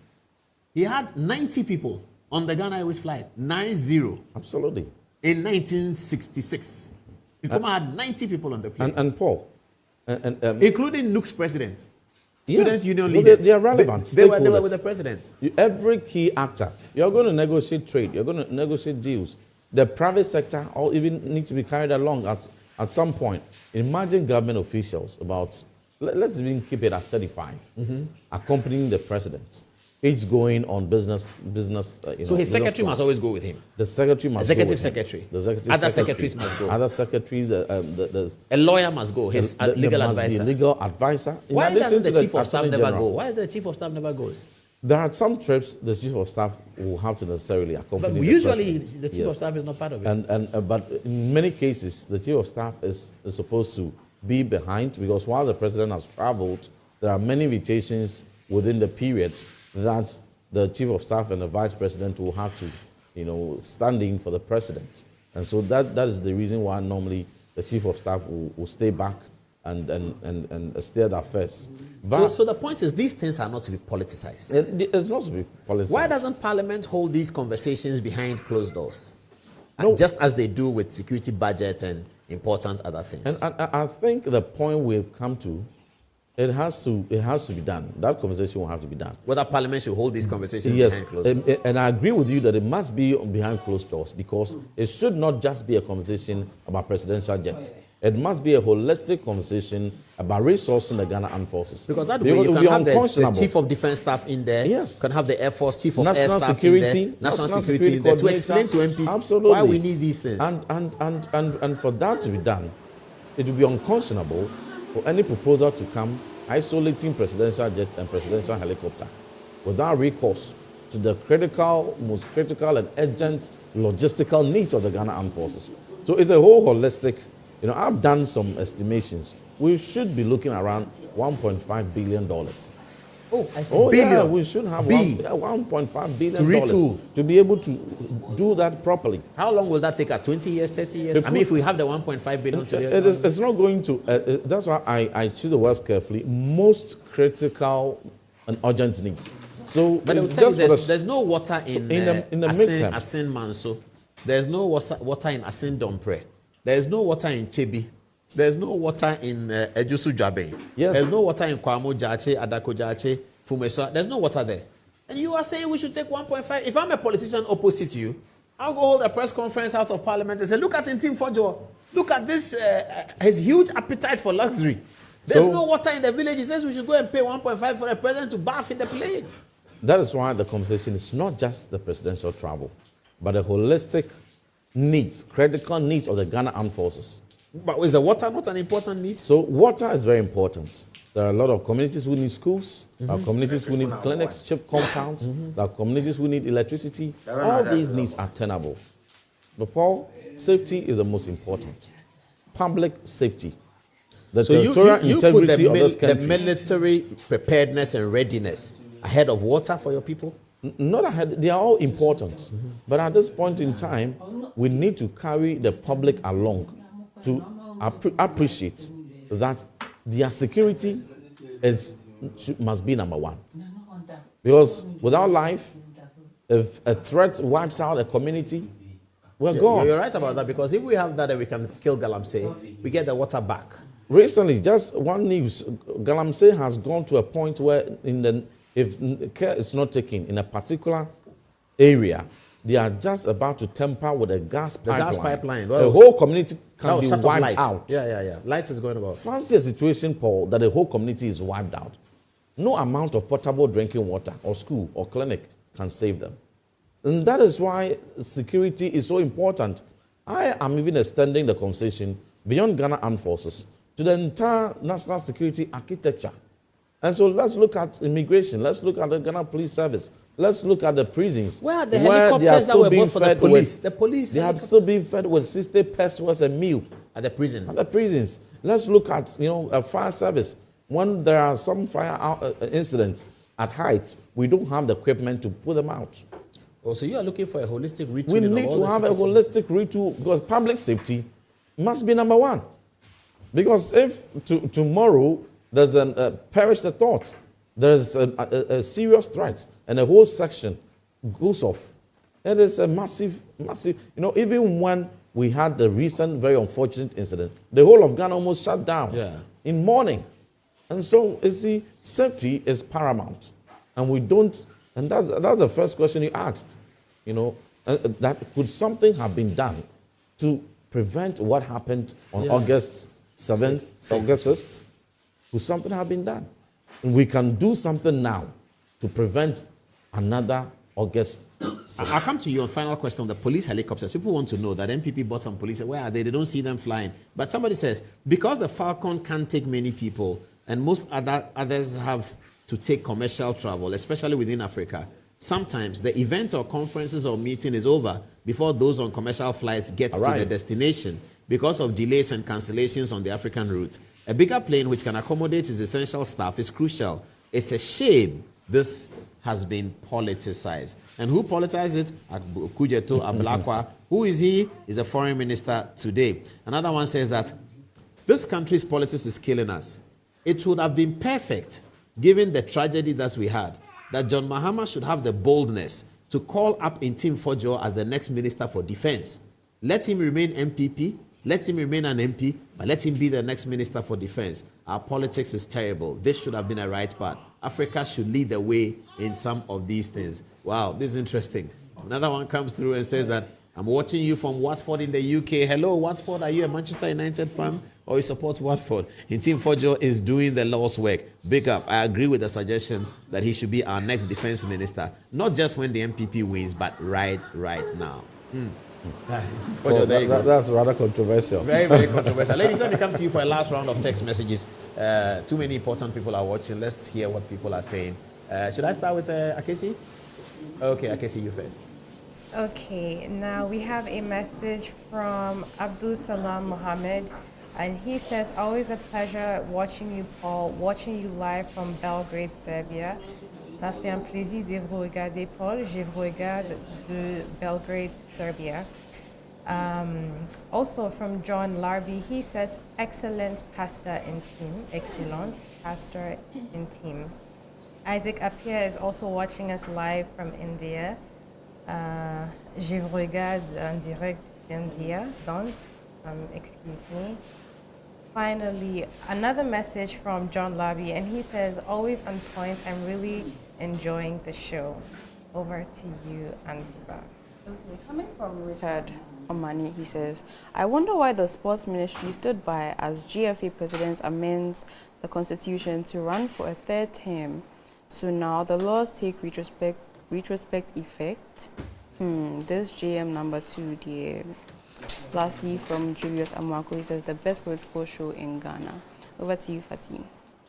He had 90 people on the Ghana Airways flight. 90. Absolutely. In 1966. Nkrumah had 90 people on the plane. And Paul. Including Nuke's president. Yes, Students' union leaders. They are relevant. They were with the president. Every key actor, you're going to negotiate trade, you're going to negotiate deals. The private sector all even need to be carried along at some point. Imagine government officials about, let's even keep it at 35, accompanying the president. each going on business. So his secretary must always go with him. The secretary must Executive go with secretary. him. The executive Other secretary. secretaries must go. Other secretaries. A lawyer must go. His legal there must be advisor. a legal advisor. In Why addition doesn't the to chief of staff Attorney never General. go? Why is the chief of staff never goes? There are some trips the chief of staff will have to necessarily accompany. But the usually president. the chief of staff is not part of it. But in many cases, the chief of staff is supposed to be behind, because while the president has traveled, there are many invitations within the period that the chief of staff and the vice president will have to, stand in for the president. And so that is the reason why normally the chief of staff will stay back and steer the affairs. But So the point is, these things are not to be politicized. it's not to be politicized. Why doesn't Parliament hold these conversations behind closed doors? No. Just as they do with security budget and important other things. And I think the point we've come to, it has to be done. That conversation will have to be done. Whether Parliament should hold these conversations Yes, behind closed doors. and I agree with you that it must be behind closed doors, because it should not just be a conversation about presidential jet. It must be a holistic conversation about resourcing the Ghana Armed Forces. Because that It way you will can be have the unconscionable. chief of defense staff in there. Yes. You can have the Air Force chief of National air staff security, in there. National national security in there, to coordinator. explain to MPs Absolutely. why we need these things. And for that to be done, it will be unconscionable for any proposal to come isolating presidential jet and presidential helicopter without recourse to the most critical and urgent logistical needs of the Ghana Armed Forces. So it's a whole holistic, I've done some estimations. We should be looking around $1.5 billion. Oh, I see. Billion. Yeah, we should have B. $1.5 billion To retool. to be able to do that properly. How long will that take us? 20 years, 30 years? I mean, if we have the 1.5 billion today. It's not going to, that's why I choose the words carefully, most critical and urgent needs. So But it's just there's no water in the Asin midterm. Manso. There's no water in Asin Dompre. There's no water in Chebi. There's no water in Ejusu Jabe. Yes. There's no water in Kwamo Jache, Adako Jache, Fumeso. There's no water there. And you are saying we should take 1.5. If I'm a politician opposite you, I'll go hold a press conference out of Parliament and say, look at Tim Fojo. Look at this, his huge appetite for luxury. There's no water in the village. He says we should go and pay 1.5 for the president to bath in the plane. That is why the conversation is not just the presidential travel, but the holistic needs, critical needs of the Ghana Armed Forces. But is the water not an important need? So water is very important. There are a lot of communities who need schools. There are communities who need clinics, chip compounds. There are communities who need electricity. All these needs are tenable. But Paul, safety is the most important. Public safety. The So you territorial put integrity of this the country. military preparedness and readiness ahead of water for your people? Not ahead, they are all important. But at this point in time, we need to carry the public along to appreciate that their security must be number one. Because without life, if a threat wipes out a community, we're gone. You're right about that, because if we have that and we can kill Galamsey, we get the water back. Recently, just one news, Galamsey has gone to a point where if care is not taken in a particular area, they are just about to tamper with a gas pipeline. The gas pipeline. The whole community can be wiped light. out. Yeah. Light is going about. Fancy a situation, Paul, that the whole community is wiped out. No amount of potable drinking water or school or clinic can save them. And that is why security is so important. I am even extending the conversation beyond Ghana Armed Forces to the entire national security architecture. And so let's look at immigration. Let's look at the Ghana Police Service. Let's look at the prisons. Where are the helicopters that were bought for the police? The police. They have still been fed with 60 pesos a meal. At the prison. At the prisons. Let's look at, a fire service. When there are some fire incidents at heights, we don't have the equipment to put them out. Oh, so you are looking for a holistic retooling. We need to have a holistic retool, because public safety must be number one. Because if tomorrow there's perish the thought, there's a serious threat, and a whole section goes off, it is a massive. Even when we had the recent very unfortunate incident, the whole of Ghana almost shut down in mourning. And so, you see, safety is paramount. And we don't, and that's the first question you asked, that could something have been done to prevent what happened on August 7th, August 6th? Could something have been done? And we can do something now to prevent another August. I'll come to you on final question on the police helicopters. People want to know that MPP bought some police. Where are they? They don't see them flying. But somebody says, because the Falcon can't take many people and most others have to take commercial travel, especially within Africa, sometimes the event or conferences or meeting is over before those on commercial flights get to the destination because of delays and cancellations on the African route. A bigger plane which can accommodate its essential staff is crucial. It's a shame this has been politicized. And who politicized it? Kujeto Ablakwa. Who is he? He's a foreign minister today. Another one says that this country's politics is killing us. It would have been perfect, given the tragedy that we had, that John Mahama should have the boldness to call up Ntim Fodjo as the next Minister for Defense. Let him remain MPP, let him remain an MP, but let him be the next Minister for Defense. Our politics is terrible. This should have been a right path. Africa should lead the way in some of these things. Wow, this is interesting. Another one comes through and says that, I'm watching you from Watford in the UK. Hello, Watford, are you a Manchester United fan or you support Watford? Ntim Fodjo is doing the Lord's work. Big up. I agree with the suggestion that he should be our next defense minister, not just when the MPP wins, but right now. Fodjo, there you go. That's rather controversial. Very, very controversial. Ladies, let me come to you for a last round of text messages. Too many important people are watching. Let's hear what people are saying. Should I start with Akesi? Okay, Akesi, you first. Okay, now we have a message from Abdul Salam Mohammed, and he says, always a pleasure watching you, Paul, watching you live from Belgrade, Serbia. Ça fait un plaisir de vous regarder, Paul. Je vous regarde de Belgrade, Serbia. Also from John Larby, he says, excellent pastor in team. Excellent pastor in team. Isaac Appiah is also watching us live from India. Je vous regarde en direct d'India, donc, excuse me. Finally, another message from John Labby, and he says, always on point, I'm really enjoying the show. Over to you, Anziba. Okay, coming from Richard Omani, he says, I wonder why the sports ministry stood by as GFA president amends the constitution to run for a third term. So now the laws take retrospect effect. This JM number 2, dear. Lastly, from Julius Amwako, he says the best political show in Ghana. Over to you, Fatih.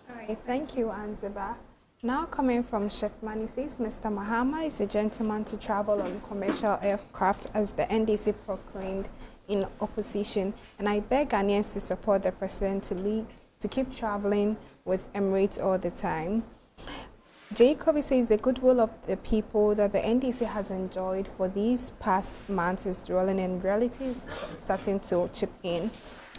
All right, thank you, Anziba. Now coming from Chef Mani says, Mr. Mahama is a gentleman to travel on commercial aircraft as the NDC proclaimed in opposition, and I beg Ghanaians to support the president to keep traveling with Emirates all the time. Jacob says the goodwill of the people that the NDC has enjoyed for these past months is dwelling in reality is starting to chip in.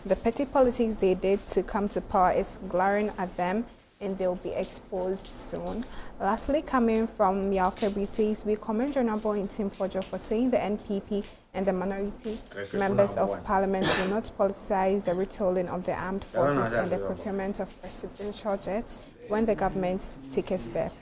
The petty politics they did to come to power is glaring at them and they'll be exposed soon. Lastly, coming from Miao February says, we commend Honorable Ntim Fodjo for saying the NPP and the minority members of parliament will not politicize the retooling of the armed forces and the procurement of presidential jets when the government take a step.